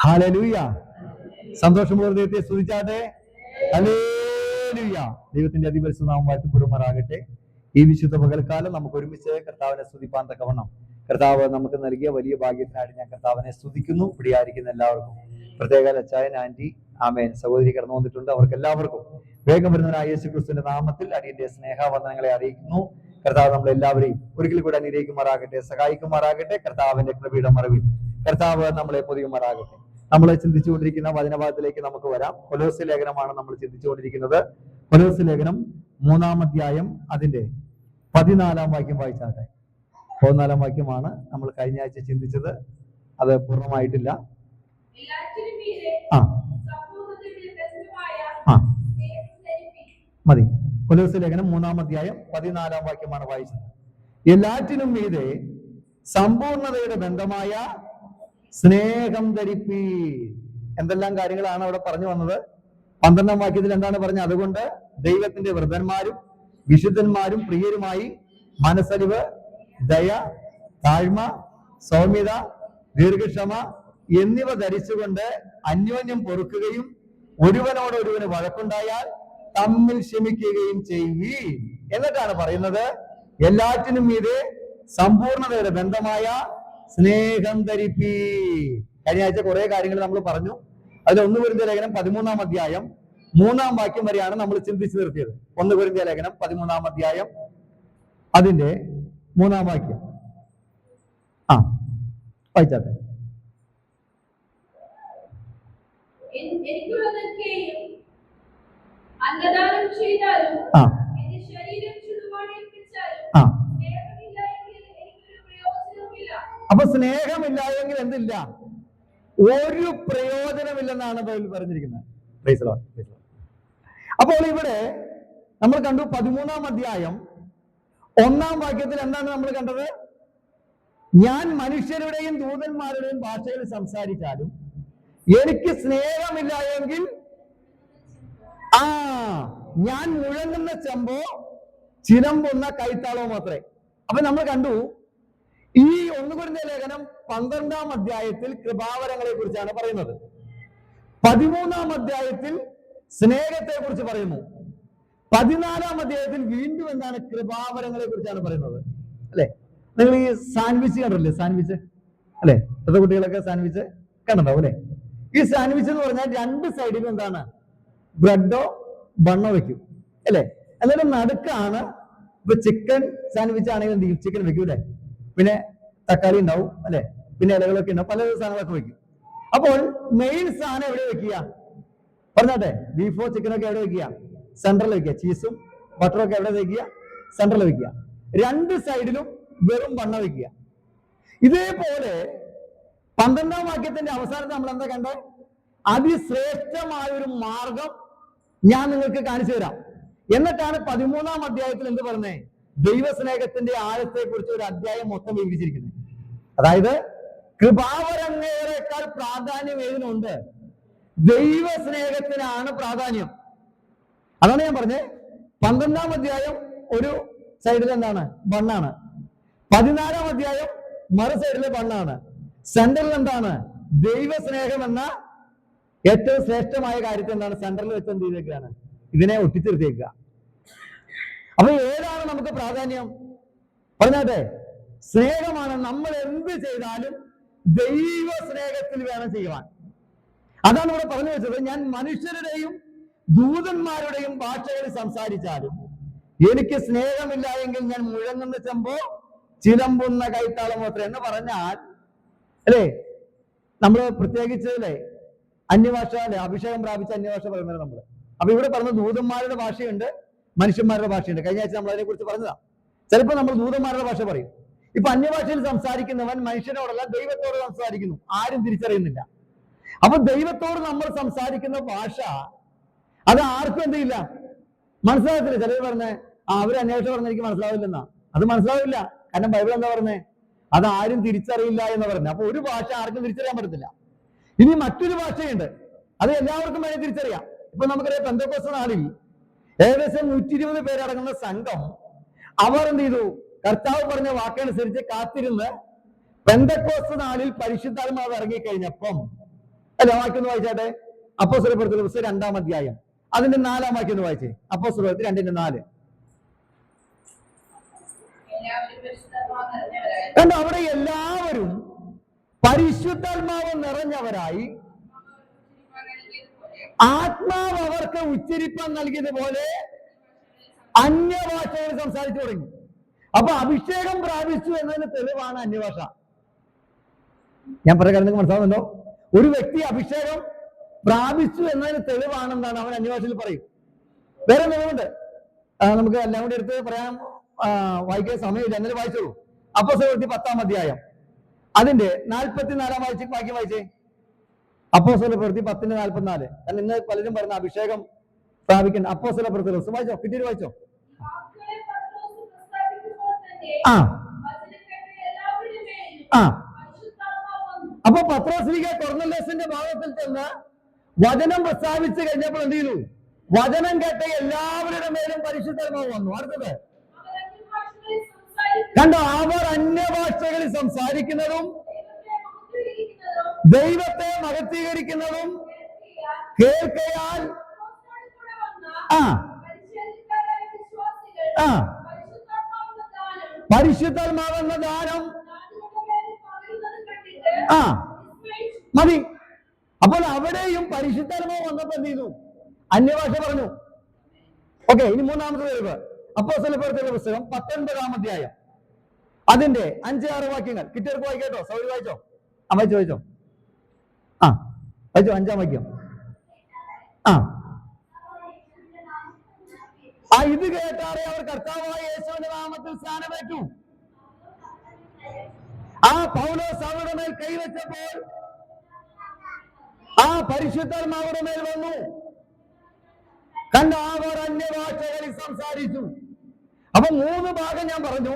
Hallelujah. സന്തോഷമുള്ള ദൈവത്തെ സ്തുതിച്ചാട്ടെ. Hallelujah. ദൈവത്തിന്റെ അതിപരിശുദ്ധ നാമം വാഴ്ത്തപ്പെടുമാറാകട്ടെ. ഈ വിശുദ്ധ പകൽക്കാലം നമുക്ക് ഒരുമിച്ച് കർത്താവിനെ സ്തുതിപ്പാൻ തക്കവണ്ണം കർത്താവ് നമുക്ക് നൽകിയ വലിയ ഭാഗ്യത്തിനായിട്ട് ഞാൻ കർത്താവിനെ സ്തുതിക്കുന്നു. ഇവിടെയായിരിക്കുന്ന എല്ലാവർക്കും, പ്രത്യേക അച്ചായൻ, ആന്റി, ആമേൻ, സഹോദരി കടന്നു വന്നിട്ടുണ്ട്. അവർക്ക് എല്ലാവർക്കും വേഗം വരുന്നവനായ യേശു ക്രിസ്തുവിന്റെ നാമത്തിൽ അടിയന്റെ സ്നേഹവന്ദനങ്ങളെ അറിയിക്കുന്നു. കർത്താവ് നമ്മളെല്ലാവരെയും ഒരിക്കൽ കൂടെ അനുഗ്രഹിക്കുമാറാകട്ടെ, സഹായിക്കുമാറാകട്ടെ. കർത്താവിന്റെ കൃപയുടെ മറവിൽ കർത്താവ് നമ്മളെ പൊതിയുമാറാകട്ടെ. നമ്മൾ ചിന്തിച്ചുകൊണ്ടിരിക്കുന്ന വചനഭാഗത്തിലേക്ക് നമുക്ക് വരാം. കൊലോസ്യ ലേഖനമാണ് നമ്മൾ ചിന്തിച്ചുകൊണ്ടിരിക്കുന്നത്. കൊലോസ്യ ലേഖനം 3-ാം അധ്യായം അതിന്റെ 14-ാം വാക്യം വായിച്ചാട്ടെ. 14-ാം വാക്യമാണ് നമ്മൾ കഴിഞ്ഞ ആഴ്ച ചിന്തിച്ചത്. അത് പൂർണ്ണമായിട്ടില്ല. മതി. കൊലോസ്യ ലേഖനം 3-ാം അധ്യായം 14-ാം വാക്യമാണ് വായിച്ചത്. എല്ലാറ്റിനും മീതെ സമ്പൂർണതയുടെ ബന്ധമായ സ്നേഹം ധരിപ്പീ. എന്തെല്ലാം കാര്യങ്ങളാണ് അവിടെ പറഞ്ഞു വന്നത്? 12-ാം വാക്യത്തിൽ എന്താണ് പറഞ്ഞത്? അതുകൊണ്ട് ദൈവത്തിന്റെ വൃദ്ധന്മാരും വിശുദ്ധന്മാരും പ്രിയരുമായി മനസ്സലിവ്, ദയ, താഴ്മ, സൗമ്യത, ദീർഘക്ഷമ എന്നിവ ധരിച്ചുകൊണ്ട് അന്യോന്യം പൊറുക്കുകയും ഒരുവനോട് ഒരുവന് വഴക്കുണ്ടായാൽ തമ്മിൽ ക്ഷമിക്കുകയും ചെയ്യുവീൻ. എന്നിട്ടാണ് പറയുന്നത്, എല്ലാറ്റിനും മീതെ സമ്പൂർണതയുടെ ബന്ധമായ സ്നേഹം ധരിപ്പീ. കഴിഞ്ഞ ആഴ്ച കുറെ കാര്യങ്ങൾ നമ്മൾ പറഞ്ഞു. അതിൽ 1 കൊരിന്ത്യർ ലേഖനം 13-ാം അധ്യായം 3-ാം വാക്യം വരെയാണ് നമ്മൾ ചിന്തിച്ചു നിർത്തിയത്. 1 കൊരിന്ത്യർ ലേഖനം 13-ാം അധ്യായം അതിന്റെ 3-ാം വാക്യം വായിച്ചാട്ടെ. അപ്പൊ സ്നേഹമില്ലായെങ്കിൽ എന്തില്ല? ഒരു പ്രയോജനമില്ലെന്നാണ് ബൈബിൾ പറഞ്ഞിരിക്കുന്നത്. അപ്പോൾ ഇവിടെ നമ്മൾ കണ്ടു 13-ാം അധ്യായം 1-ാം വാക്യത്തിൽ എന്താണ് നമ്മൾ കണ്ടത്? ഞാൻ മനുഷ്യരുടെയും ദൂതന്മാരുടെയും ഭാഷയിൽ സംസാരിച്ചാലും എനിക്ക് സ്നേഹമില്ല എങ്കിൽ ഞാൻ മുഴങ്ങുന്ന ചെമ്പോ ചിലമ്പുന്ന കൈത്താളോ മാത്രമേ. അപ്പൊ നമ്മൾ കണ്ടു, ഈ 1 കൊരിന്ത്യർ ലേഖനം 12-ാം അധ്യായത്തിൽ കൃപാവരങ്ങളെ കുറിച്ചാണ് പറയുന്നത്. 13-ാം അധ്യായത്തിൽ സ്നേഹത്തെ കുറിച്ച് പറയുന്നു. 14-ാം അധ്യായത്തിൽ വീണ്ടും എന്താണ്? കൃപാവരങ്ങളെ കുറിച്ചാണ് പറയുന്നത്. അല്ലെ? നിങ്ങൾ ഈ സാൻഡ്വിച്ച് കണ്ടല്ലേ? സാൻഡ്വിച്ച് അല്ലെ? ഇപ്പോഴത്തെ കുട്ടികളൊക്കെ സാൻഡ്വിച്ച് കണ്ടിട്ടുണ്ടാവും അല്ലെ? ഈ സാൻഡ്വിച്ച് എന്ന് പറഞ്ഞാൽ 2 സൈഡിലും എന്താണ്? ബ്രെഡോ ബണ്ണോ വെക്കും അല്ലെ? എന്നിട്ട് നടുക്കാണ്, ഇപ്പൊ ചിക്കൻ സാൻഡ്വിച്ച് ആണെങ്കിൽ എന്ത് ചെയ്യും? ചിക്കൻ വെക്കും അല്ലെ? പിന്നെ തക്കാളി ഉണ്ടാവും അല്ലെ? പിന്നെ ഇലകളൊക്കെ ഉണ്ടാവും, പല സാധനങ്ങളൊക്കെ വെക്കും. അപ്പോൾ മെയിൻ സാധനം എവിടെ വെക്കുക? പറഞ്ഞാട്ടെ, ബീഫോ ചിക്കനൊക്കെ എവിടെ വെക്കുക? സെൻട്രൽ വെക്കുക. ചീസും ബട്ടറും ഒക്കെ എവിടെ വെക്കുക? സെൻട്രൽ വെക്കുക. 2 സൈഡിലും വെറും ബണ്ണ വെക്കുക. ഇതേപോലെ 12-ാം വാക്യത്തിന്റെ അവസാനത്ത് നമ്മൾ എന്താ കണ്ടത്? അതിശ്രേഷ്ഠമായ ഒരു മാർഗം ഞാൻ നിങ്ങൾക്ക് കാണിച്ചു തരാം. എന്നിട്ടാണ് 13-ാം അധ്യായത്തിൽ എന്ത് പറഞ്ഞേ? ദൈവസ്നേഹത്തിന്റെ ആഴത്തെ കുറിച്ച് ഒരു അധ്യായം മൊത്തം വിവരിച്ചിരിക്കുന്നത്. അതായത് കൃപാവരങ്ങളേക്കാൾ പ്രാധാന്യം ഏതിനുണ്ട്? ദൈവസ്നേഹത്തിനാണ് പ്രാധാന്യം. അതാണ് ഞാൻ പറഞ്ഞത്. 12-ാം അധ്യായം ഒരു സൈഡിൽ എന്താണ്? ബണ്ണാണ്. 14-ാം അധ്യായം മറു സൈഡിലെ ബണ്ണാണ്. സെന്ററിൽ എന്താണ്? ദൈവസ്നേഹം എന്ന ഏറ്റവും ശ്രേഷ്ഠമായ കാര്യത്തെ എന്താണ്? സെന്ററിൽ വെച്ച് എന്ത് ചെയ്തേക്കാണ്? ഇതിനെ ഒട്ടിച്ചെടുത്തേക്കുക. അപ്പൊ ഏതാണ് നമുക്ക് പ്രാധാന്യം? പറഞ്ഞാട്ടെ, സ്നേഹമാണ്. നമ്മൾ എന്ത് ചെയ്താലും ദൈവ സ്നേഹത്തിൽ വേണം ചെയ്യുവാൻ. അതാണ് ഇവിടെ പറഞ്ഞു വെച്ചത്. ഞാൻ മനുഷ്യരുടെയും ദൂതന്മാരുടെയും ഭാഷയിൽ സംസാരിച്ചാലും എനിക്ക് സ്നേഹമില്ല എങ്കിൽ ഞാൻ മുഴങ്ങുന്ന ചെമ്പോ ചിലമ്പുന്ന കൈത്താളം മാത്രം എന്ന് പറഞ്ഞാൽ അല്ലേ? നമ്മൾ പ്രത്യേകിച്ച് അല്ലേ അന്യഭാഷ അല്ലെ? അഭിഷേകം പ്രാപിച്ച അന്യഭാഷ പറയുന്നത് നമ്മൾ. അപ്പൊ ഇവിടെ പറഞ്ഞ ദൂതന്മാരുടെ ഭാഷയുണ്ട്, മനുഷ്യന്മാരുടെ ഭാഷയുണ്ട്. കഴിഞ്ഞ ആഴ്ച നമ്മൾ അതിനെ കുറിച്ച് പറഞ്ഞതാ. ചിലപ്പോൾ നമ്മൾ ദൂതന്മാരുടെ ഭാഷ പറയും. ഇപ്പൊ അന്യഭാഷയിൽ സംസാരിക്കുന്നവൻ മനുഷ്യനോടല്ല ദൈവത്തോട് സംസാരിക്കുന്നു. ആരും തിരിച്ചറിയുന്നില്ല. അപ്പൊ ദൈവത്തോട് നമ്മൾ സംസാരിക്കുന്ന ഭാഷ അത് ആർക്കും എന്ത് ചെയ്യില്ല? മനസ്സിലാകത്തില്ല. ചിലർ പറഞ്ഞേ അവര് അന്വേഷണം പറഞ്ഞ എനിക്ക് മനസ്സിലാവില്ലെന്നാ. അത് മനസ്സിലാവില്ല. കാരണം ബൈബിൾ എന്താ പറഞ്ഞേ? അത് ആരും തിരിച്ചറിയില്ല എന്ന് പറഞ്ഞു. അപ്പൊ ഒരു ഭാഷ ആർക്കും തിരിച്ചറിയാൻ പറ്റത്തില്ല. ഇനി മറ്റൊരു ഭാഷയുണ്ട്, അത് എല്ലാവർക്കും വേണ്ടി തിരിച്ചറിയാം. ഇപ്പൊ നമുക്കറിയാം, പെന്തക്കോസ്ത് നാളിൽ ഏകദേശം 120 പേരടങ്ങുന്ന സംഘം അവർ എന്ത് ചെയ്തു? കർത്താവ് പറഞ്ഞ വാക്കനുസരിച്ച് കാത്തിരുന്ന് പെന്തക്കോസ്ത് നാളിൽ പരിശുദ്ധാത്മാവ് ഇറങ്ങിക്കഴിഞ്ഞപ്പം അല്ല, വാക്യം വായിച്ചാട്ടെ. അപ്പോസ്തലപ്രവൃത്തികളുടെ പുസ്തകം 2-ാം അധ്യായം അതിന്റെ 4-ാം വാക്യം ഒന്ന് വായിച്ചേ. അപ്പോസ്തലപ്രവൃത്തി 2:4. കണ്ടോ, അവിടെ എല്ലാവരും പരിശുദ്ധാത്മാവ് നിറഞ്ഞവരായി ആത്മാവ് അവർക്ക് ഉച്ചരിപ്പാൻ നൽകിയതുപോലെ അന്യഭാഷകൾ സംസാരിച്ചു തുടങ്ങി. അപ്പൊ അഭിഷേകം പ്രാപിച്ചു എന്നതിന് തെളിവാണ് അന്യഭാഷ. ഞാൻ പറഞ്ഞ കാര്യം നിങ്ങൾക്ക് മനസ്സിലാവുന്നുണ്ടോ? ഒരു വ്യക്തി അഭിഷേകം പ്രാപിച്ചു എന്നതിന് തെളിവാണെന്നാണ് അവൻ അന്യഭാഷയിൽ പറയും. വേറെ തെളിവുണ്ട്, നമുക്ക് എല്ലാം കൂടി എടുത്ത് പറയാൻ വായിക്കാൻ സമയമില്ല, എന്നാലും വായിച്ചോളൂ. അപ്പോസ്തലപ്രവൃത്തി 10-ാം അധ്യായം അതിന്റെ 44-ാം വാക്യം വായിച്ചേ. അപ്പോസ്തലപ്രവൃത്തി 10:44. കാരണം ഇന്ന് പലരും പറഞ്ഞ അഭിഷേകം സ്ഥാപിക്കണം. അപ്പോസ്തലപ്രവൃത്തി വായിച്ചോ, കിട്ടിയിട്ട് വായിച്ചോ. ആ ആ അപ്പൊ പത്രോസ്ലീഹ കൊർന്നല്യോസിന്റെ ഭാഗത്തിൽ ചെന്ന് വചനം പ്രസ്താവിച്ചു കഴിഞ്ഞപ്പോൾ എന്ത് ചെയ്തു? വചനം കേട്ട എല്ലാവരുടെ മേലും പരിശുദ്ധാത്മാവ് വന്നു. അടുത്തത് കണ്ടോ, അവർ അന്യഭാഷകളിൽ സംസാരിക്കുന്നതും ദൈവത്തെ മഹത്വീകരിക്കുന്നതും കേൾക്കയാൽ പരിശുദ്ധാത്മാവെന്ന ദാനം മതി. അപ്പോൾ അവിടെയും പരിശുദ്ധാത്മാവ് വന്നപ്പോ എന്ത് ചെയ്തു? അന്യഭാഷ പറഞ്ഞു. ഓക്കെ, ഇനി 3-ാമത്തെ തെളിവ് അപ്പോസ്തലപ്രവൃത്തികളുടെ പുസ്തകം 19-ാം അധ്യായം അതിന്റെ 5-6 വാക്യങ്ങൾ കിട്ടിയവർക്ക് വായിക്കട്ടോ. സൗകര്യം വായിച്ചോ. വായിച്ചോ. വായിച്ചോ 5-ാം വാക്യം. ഇത് കേട്ടാറെ അവർ കർത്താവായ യേശുവിന്റെ നാമത്തിൽ സ്നാനമേറ്റു. പൗലോസ് അവരുടെ മേൽ കൈവച്ചപ്പോൾ പരിശുദ്ധാത്മാവുടെ മേൽ വന്നു. കണ്ട, അവർ അന്യഭാഷകളിൽ സംസാരിച്ചു. അപ്പൊ 3 ഭാഗം ഞാൻ പറഞ്ഞു.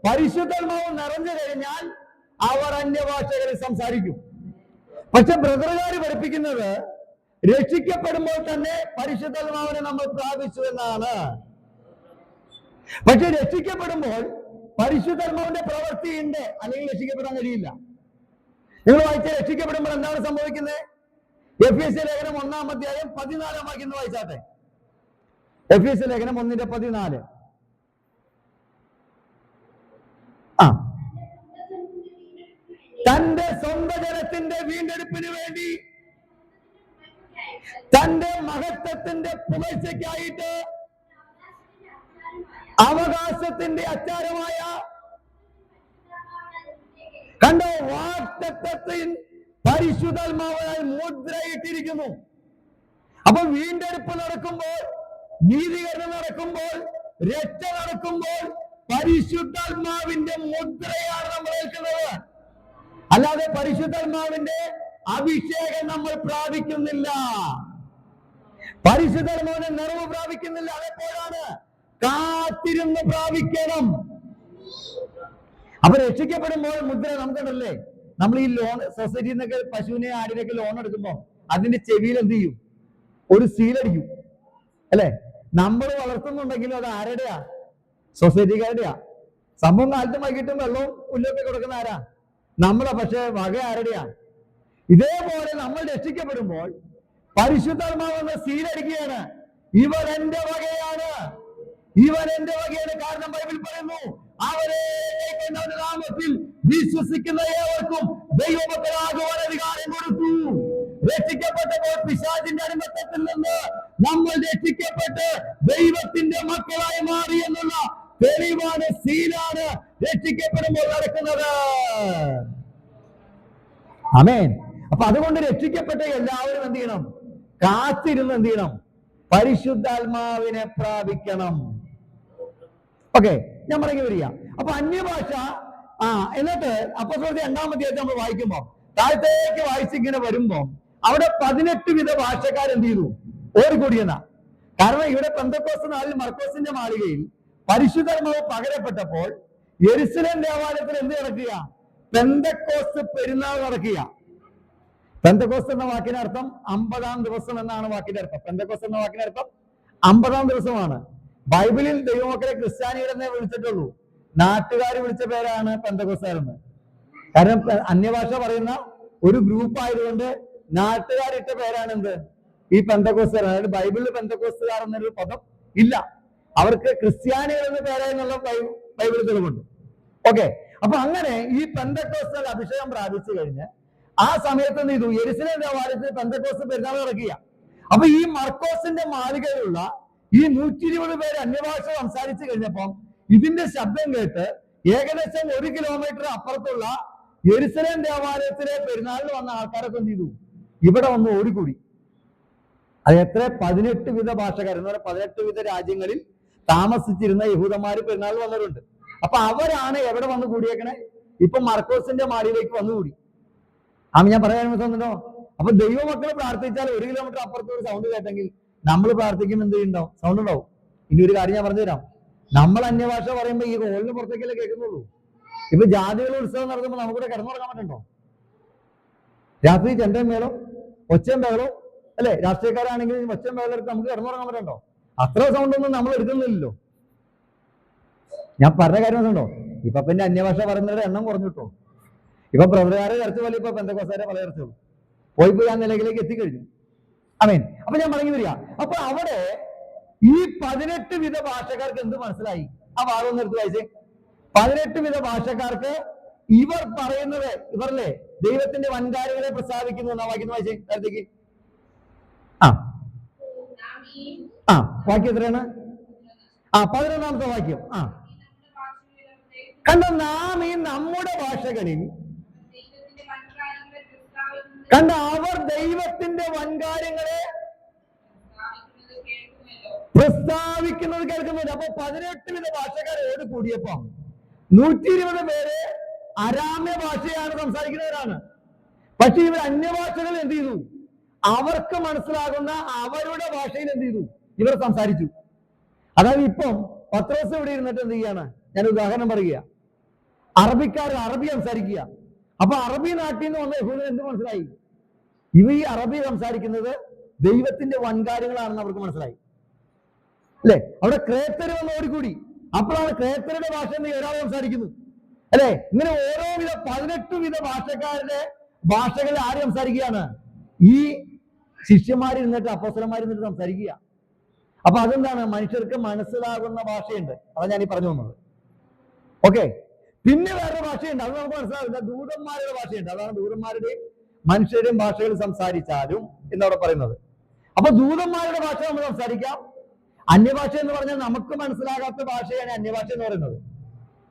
പരിശുദ്ധാത്മാവ് നിറഞ്ഞു കഴിഞ്ഞാൽ അവർ അന്യഭാഷകളിൽ സംസാരിക്കും. പക്ഷെ ബ്രദറുകാർ പഠിപ്പിക്കുന്നത് രക്ഷിക്കപ്പെടുമ്പോൾ തന്നെ പരിശുദ്ധാത്മാവിനെ നമ്മൾ പ്രാപിച്ചു എന്നാണ്. പക്ഷെ രക്ഷിക്കപ്പെടുമ്പോൾ പരിശുദ്ധാത്മാവിന്റെ പ്രവൃത്തിയുണ്ട്, അല്ലെങ്കിൽ രക്ഷിക്കപ്പെടാൻ കഴിയില്ല. നിങ്ങൾ വായിച്ച രക്ഷിക്കപ്പെടുമ്പോൾ എന്താണ് സംഭവിക്കുന്നത്? എഫെസ്യ ലേഖനം 1-ാം അധ്യായം 14-ാം വാക്യം വായിച്ചാട്ടെ. എഫെസ്യ ലേഖനം 1:14. തന്റെ സ്വന്തം ജനത്തിന്റെ വീണ്ടെടുപ്പിന് വേണ്ടി തന്റെ മഹത്വത്തിന്റെ പുകഴ്ചയ്ക്കായിട്ട് അവകാശത്തിന്റെ അച്ചാരമായ കണ്ടോ, വാഗ്ദത്തത്തിൽ പരിശുദ്ധാത്മാവായി മുദ്രയിട്ടിരിക്കുന്നു. അപ്പൊ വീണ്ടെടുപ്പ് നടക്കുമ്പോൾ, നീതീകരണം നടക്കുമ്പോൾ, രക്ഷ നടക്കുമ്പോൾ പരിശുദ്ധാത്മാവിന്റെ മുദ്രയാണ് നമ്മൾ ഏൽക്കുന്നത്. അല്ലാതെ പരിശുദ്ധാത്മാവിന്റെ അഭിഷേകം നമ്മൾ പ്രാപിക്കുന്നില്ല, പരിശുദ്ധാത്മാവിന്റെ നിറവ് പ്രാപിക്കുന്നില്ല. അതെപ്പോഴാണ്? കാത്തിരുന്ന് പ്രാപിക്കണം. അപ്പൊ രക്ഷിക്കപ്പെടുമ്പോൾ മുദ്ര നമുക്കുണ്ടല്ലേ. നമ്മൾ ഈ ലോൺ സൊസൈറ്റിയിൽ നിന്നൊക്കെ പശുവിനെ ആടിനൊക്കെ ലോൺ എടുക്കുമ്പോൾ അതിന്റെ ചെവിയിൽ എന്ത് ചെയ്യും? ഒരു സീലടിക്കും, അല്ലെ? നമ്മൾ വളർത്തുന്നുണ്ടെങ്കിലും അത് ആരുടെയാ? സൊസൈറ്റിക്കാരുടെയാ. സംഭവം കാലത്തും വൈകിട്ടും വെള്ളവും പുല്ലൊക്കെ കൊടുക്കുന്ന ആരാ? നമ്മളെ. പക്ഷെ വക ആരുടെയാ? ഇതേപോലെ നമ്മൾ രക്ഷിക്കപ്പെടുമ്പോൾ പരിശുദ്ധാത്മാവെന്ന സീലടിക്കുകയാണ്. ഇവൻ എന്റെ വകയാണ്, ഇവൻ എന്റെ വകയാണ്. കാരണം ബൈബിൾ പറയുന്നു, അവരെ നാമത്തിൽ വിശ്വസിക്കുന്ന ഏവർക്കും ദൈവമക്കളാകുവാൻ അധികാരം കൊടുത്തു. രക്ഷിക്കപ്പെട്ടപ്പോൾ പിശാചിന്റെ അടിമത്തത്തിൽ നിന്ന് നമ്മൾ രക്ഷിക്കപ്പെട്ട് ദൈവത്തിന്റെ മക്കളായി മാറി എന്നുള്ള തെളിവാണ്, സീലാണ് രക്ഷിക്കപ്പെടുമ്പോൾ നടക്കുന്നത്. ആമേൻ. അപ്പൊ അതുകൊണ്ട് രക്ഷിക്കപ്പെട്ട എല്ലാവരും എന്ത് ചെയ്യണം? കാത്തിരുന്ന് എന്ത് ചെയ്യണം? പരിശുദ്ധാത്മാവിനെ പ്രാപിക്കണം. ഓക്കെ, ഞാൻ പറഞ്ഞു വരിക. അപ്പൊ അന്യഭാഷ എന്നിട്ട് അപ്പോസ്തലരുടെ 2-ാം അധ്യായത്തിൽ നമ്മൾ വായിക്കുമ്പോൾ താഴത്തേക്ക് വായിച്ചിങ്ങനെ വരുമ്പോ അവിടെ 18 വിധ ഭാഷക്കാരെന്ത് ചെയ്തു? ഓടിക്കൂടിയെന്ന. കാരണം ഇവിടെ പെന്തക്കോസ്ത് നാളിൽ മർക്കോസിന്റെ മാളികയിൽ പരിശുദ്ധാത്മാവ് പകരപ്പെട്ടപ്പോൾ യെരുശലേം ദേവാലയത്തിൽ എന്ത് നടക്കുക? പെന്തക്കോസ്ത് പെരുന്നാൾ നടക്കുക. പെന്തക്കോസ്ത് എന്ന വാക്കിന്റെ അർത്ഥം 50-ാം ദിവസം എന്നാണ് വാക്കിന്റെ അർത്ഥം. പെന്തക്കോസ്ത് എന്ന വാക്കിന്റെ അർത്ഥം 50-ാം ദിവസമാണ്. ബൈബിളിൽ ദൈവമക്കളെ ക്രിസ്ത്യാനികളെന്നേ വിളിച്ചിട്ടുള്ളൂ. നാട്ടുകാർ വിളിച്ച പേരാണ് പെന്തക്കോസ്തുകാരെന്ന്. കാരണം അന്യഭാഷ പറയുന്ന ഒരു ഗ്രൂപ്പ് ആയതുകൊണ്ട് നാട്ടുകാരിട്ട പേരാണ് എന്ത്? ഈ പെന്തക്കോസ്തുകാർ. അതായത് ബൈബിളിൽ പെന്തക്കോസ്തുകാർ എന്നൊരു പദം ഇല്ല. അവർക്ക് ക്രിസ്ത്യാനികൾ എന്ന പേരായെന്നുള്ള ബൈബിളിൽ തെളിവുണ്ട്. ഓക്കെ, അപ്പൊ അങ്ങനെ ഈ പെന്തക്കോസ്തൽ അഭിഷേകം പ്രാപിച്ചു കഴിഞ്ഞ് ആ സമയത്ത് എന്ത് ചെയ്തു? യെരുശലേം ദേവാലയത്തിൽ പെന്തക്കോസ്ത് പെരുന്നാൾ നടക്കുക. അപ്പൊ ഈ മർക്കോസിന്റെ മാളികയിലുള്ള ഈ 120 പേര് അന്യഭാഷ സംസാരിച്ചു കഴിഞ്ഞപ്പം ഇതിന്റെ ശബ്ദം കേട്ട് ഏകദേശം 1 കിലോമീറ്റർ അപ്പുറത്തുള്ള യെരുശലേം ദേവാലയത്തിലെ പെരുന്നാളിൽ വന്ന ആൾക്കാരൊക്കെ എന്ത് ചെയ്തു? ഇവിടെ വന്ന് ഓടിക്കൂടി. അത് എത്ര? 18 വിധ ഭാഷക്കാർ എന്ന് പറഞ്ഞാൽ 18 വിധ രാജ്യങ്ങളിൽ താമസിച്ചിരുന്ന യഹൂദന്മാര് പെരുന്നാളിൽ വന്നവരുണ്ട്. അപ്പൊ അവരാണ് എവിടെ വന്ന് കൂടിയേക്കണേ? ഇപ്പൊ മർക്കോസിന്റെ മാളിയിലേക്ക് വന്നു കൂടി. ഞാൻ പറയാൻ തോന്നുന്നുണ്ടോ? അപ്പൊ ദൈവമക്കൾ പ്രാർത്ഥിച്ചാൽ 1 കിലോമീറ്റർ അപ്പുറത്ത് ഒരു സൗണ്ട് കേട്ടെങ്കിൽ നമ്മൾ പ്രാർത്ഥിക്കുമ്പോൾ എന്ത് ഉണ്ടാവും? സൗണ്ട് ഉണ്ടാവും. ഇനി ഒരു കാര്യം ഞാൻ പറഞ്ഞു തരാം. നമ്മൾ അന്യഭാഷ പറയുമ്പോൾ ഈ ഹോളിന് പുറത്തേക്കല്ലേ കേൾക്കുന്നുള്ളൂ. ഇപ്പൊ ജാതികളുടെ ഉത്സവം നടത്തുമ്പോൾ നമുക്കിവിടെ കിടന്നുറങ്ങാൻ പറ്റുണ്ടോ? രാത്രി ചെണ്ടയും മേളം ഒച്ചയും ബഹളവും അല്ലെ? രാഷ്ട്രീയക്കാരാണെങ്കിൽ ഒച്ചയും ബഹളം എടുത്ത് നമുക്ക് കിടന്നുറങ്ങാൻ പറ്റുണ്ടോ? അത്ര സൗണ്ട് ഒന്നും നമ്മൾ എടുക്കുന്നില്ലല്ലോ. ഞാൻ പറഞ്ഞ കാര്യം ഉണ്ടോ? ഇപ്പൊ പിന്നെ അന്യഭാഷ പറയുന്നവരുടെ എണ്ണം കുറഞ്ഞിട്ടോ. ഇപ്പൊ ബ്രദറുകാരെ ചർച്ച പോലെ ഇപ്പൊ പെന്തക്കോസ്തുകാരെ പല ചർച്ചകളും പോയി ആ നിലയിലേക്ക് എത്തിക്കഴിഞ്ഞു. ആമേൻ. അപ്പൊ ഞാൻ പറഞ്ഞു വരിക, അപ്പൊ അവിടെ ഈ 18 വിധ ഭാഷക്കാർക്ക് എന്ത് മനസ്സിലായി? ആ ഭാഗം ഒന്ന് എടുത്ത് വായിച്ചേ. 18 വിധ ഭാഷക്കാർക്ക് ഇവർ പറയുന്നത്, ഇവരല്ലേ ദൈവത്തിന്റെ വൻകാര്യങ്ങളെ പ്രസ്താവിക്കുന്നു എന്നാ വായിക്കുന്നു. വായിച്ചേ അടുത്തേക്ക്. വാക്യം എത്രയാണ്? 11ാമത്തെ വാക്യം. കണ്ട, നാം ഈ നമ്മുടെ ഭാഷകളിൽ കണ്ട അവർ ദൈവത്തിന്റെ വൻകാര്യങ്ങളെ പ്രസ്താവിക്കുന്നത് കേൾക്കുന്നുണ്ട്. അപ്പൊ 18 വിധ ഭാഷക്കാരോട് കൂടിയപ്പോ 120 പേര് അരാമ്യ ഭാഷയാണ് സംസാരിക്കുന്നവരാണ്. പക്ഷെ ഇവർ അന്യഭാഷകൾ എന്ത് ചെയ്തു? അവർക്ക് മനസ്സിലാകുന്ന അവരുടെ ഭാഷയിൽ എന്ത് ചെയ്തു? ഇവർ സംസാരിച്ചു. അതായത് ഇപ്പം പത്രോസ് ഇവിടെ ഇരുന്നിട്ട് എന്ത് ചെയ്യാണ്? ഞാൻ ഉദാഹരണം പറയുക, അറബിക്കാർ അറബി സംസാരിക്കുക. അപ്പൊ അറബി നാട്ടിൽ നിന്ന് വന്ന യഹൂദന് എന്ത് മനസ്സിലായി? ഇവ ഈ അറബി സംസാരിക്കുന്നത് ദൈവത്തിന്റെ വൻകാര്യങ്ങളാണെന്ന് അവർക്ക് മനസ്സിലായി അല്ലെ? അവിടെ ക്രേത്തര് വന്ന് ഓടിക്കൂടി. അപ്പോഴാണ് ക്രേത്തരുടെ ഭാഷ എന്ന് ഒരാൾ സംസാരിക്കുന്നു അല്ലെ? ഇങ്ങനെ ഓരോ വിധ 18 വിധ ഭാഷക്കാരുടെ ഭാഷകൾ ആര് സംസാരിക്കുകയാണ്? ഈ ശിഷ്യന്മാരിരുന്നിട്ട് അപ്പോസ്തലന്മാരിരുന്നിട്ട് സംസാരിക്കുക. അപ്പൊ അതെന്താണ്? മനുഷ്യർക്ക് മനസ്സിലാകുന്ന ഭാഷയുണ്ട്. അതാണ് ഞാൻ ഈ പറഞ്ഞു വന്നത്. ഓക്കെ, പിന്നെ വേറൊരു ഭാഷയുണ്ട്, അത് നമുക്ക് മനസ്സിലാവില്ല. ദൂതന്മാരുടെ ഭാഷയുണ്ട്. അതാണ് ദൂതന്മാരുടെയും മനുഷ്യരുടെയും ഭാഷകൾ സംസാരിച്ചാലും എന്നവിടെ പറയുന്നത്. അപ്പൊ ദൂതന്മാരുടെ ഭാഷ നമ്മൾ സംസാരിക്കാം. അന്യഭാഷ എന്ന് പറഞ്ഞാൽ നമുക്ക് മനസ്സിലാകാത്ത ഭാഷയാണ് അന്യഭാഷ എന്ന് പറയുന്നത്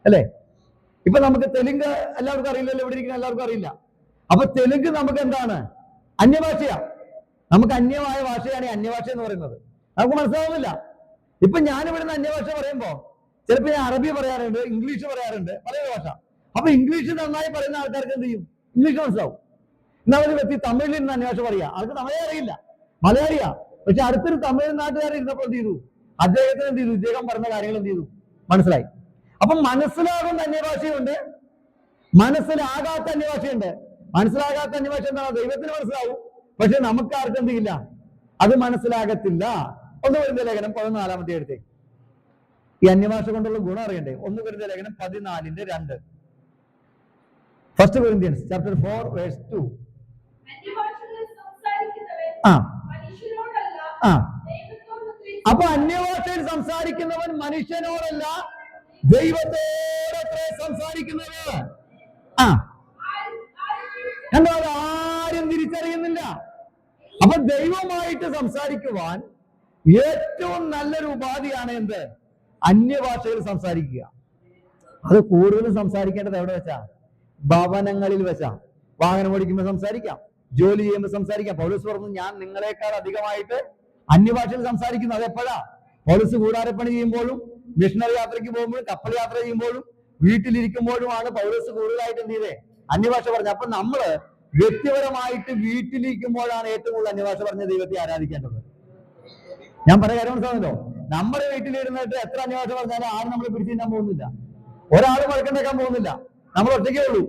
അല്ലെ? ഇപ്പൊ നമുക്ക് തെലുങ്ക് എല്ലാവർക്കും അറിയില്ലല്ലോ, ഇവിടെ ഇരിക്കുന്ന എല്ലാവർക്കും അറിയില്ല. അപ്പൊ തെലുങ്ക് നമുക്ക് എന്താണ്? അന്യഭാഷയാ. നമുക്ക് അന്യമായ ഭാഷയാണ് അന്യഭാഷ എന്ന് പറയുന്നത്. നമുക്ക് മനസ്സിലാവുന്നില്ല. ഇപ്പൊ ഞാൻ ഇവിടുന്ന് അന്യഭാഷ പറയുമ്പോ ചിലപ്പോൾ ഞാൻ അറബി പറയാറുണ്ട്, ഇംഗ്ലീഷ് പറയാറുണ്ട്, പല ഭാഷ. അപ്പൊ ഇംഗ്ലീഷ് നന്നായി പറയുന്ന ആൾക്കാർക്ക് എന്ത് ചെയ്യും? ഇംഗ്ലീഷ് മനസ്സിലാവും. എന്നാൽ ഒരു വ്യക്തി തമിഴിൽ നിന്ന് അന്വേഷണം പറയാ, ആൾക്ക് തമിഴേ അറിയില്ല, മലയാളിയാ. പക്ഷെ അടുത്തൊരു തമിഴ് നാട്ടുകാരൻ ഇരുന്നപ്പോൾ എന്ത് ചെയ്തു? അദ്ദേഹത്തിന് എന്ത് ചെയ്തു? ഇദ്ദേഹം പറഞ്ഞ കാര്യങ്ങൾ എന്ത് ചെയ്തു? മനസ്സിലായി. അപ്പൊ മനസ്സിലാകുന്ന അന്യഭാഷയുണ്ട്, മനസ്സിലാകാത്ത അന്യഭാഷയുണ്ട്. മനസ്സിലാകാത്ത അന്യഭാഷ എന്താണ്? ദൈവത്തിന് മനസ്സിലാവും, പക്ഷെ നമുക്ക് ആർക്കും എന്ത് ചെയ്യില്ല? അത് മനസ്സിലാകത്തില്ല. 1 കൊരിന്ത്യർ ലേഖനം 14-ാമത്തെ എടുത്തേ. ഈ അന്യഭാഷ കൊണ്ടുള്ള ഗുണം അറിയണ്ടേ? 1 കൊരിന്ത്യർ ലേഖനം 14:2. 1 Corinthians chapter 4 verse 2. അപ്പൊ അന്യഭാഷയിൽ സംസാരിക്കുന്നവൻ മനുഷ്യനോടല്ല ദൈവത്തോടത്രേ സംസാരിക്കുന്നത്. കണ്ടോ? അത് ആരും തിരിച്ചറിയുന്നില്ല. അപ്പൊ ദൈവമായിട്ട് സംസാരിക്കുവാൻ ഏറ്റവും നല്ലൊരു ഉപാധിയാണ് എന്ത്? അന്യഭാഷയിൽ സംസാരിക്കുക. അത് കൂടുതലും സംസാരിക്കേണ്ടത് എവിടെ വെച്ചാ? ഭവനങ്ങളിൽ വെച്ചാ. വാഹനം ഓടിക്കുമ്പോൾ സംസാരിക്കാം, ജോലി ചെയ്യുമ്പോൾ സംസാരിക്കാം. പൗലോസ് പറഞ്ഞു, ഞാൻ നിങ്ങളെക്കാൾ അധികമായിട്ട് അന്യഭാഷയിൽ സംസാരിക്കുന്നു. അതെപ്പോഴാ? പൗലോസ് കൂടാരപ്പണി ചെയ്യുമ്പോഴും, മിഷണറി യാത്രയ്ക്ക് പോകുമ്പോഴും, കപ്പൽ യാത്ര ചെയ്യുമ്പോഴും, വീട്ടിലിരിക്കുമ്പോഴുമാണ് പൗലോസ് കൂടുതലായിട്ട് എന്ത് ചെയ്തേ? അന്യഭാഷ പറഞ്ഞു. അപ്പൊ നമ്മള് വ്യക്തിപരമായിട്ട് വീട്ടിലിരിക്കുമ്പോഴാണ് ഏറ്റവും കൂടുതൽ അന്യഭാഷ പറഞ്ഞ ദൈവത്തെ ആരാധിക്കേണ്ടത്. ഞാൻ പറയാൻ കാര്യം മനസ്സിലാവുന്നല്ലോ. നമ്മുടെ വീട്ടിലിരുന്നിട്ട് എത്ര അന്യഭാഷ പറഞ്ഞാലും ആരും നമ്മളെ പിടിച്ചു തിന്നാൻ പോകുന്നില്ല, ഒരാൾ വഴക്കുണ്ടാക്കാൻ പോകുന്നില്ല, നമ്മൾ ഒറ്റയ്ക്കേ ഉള്ളൂ.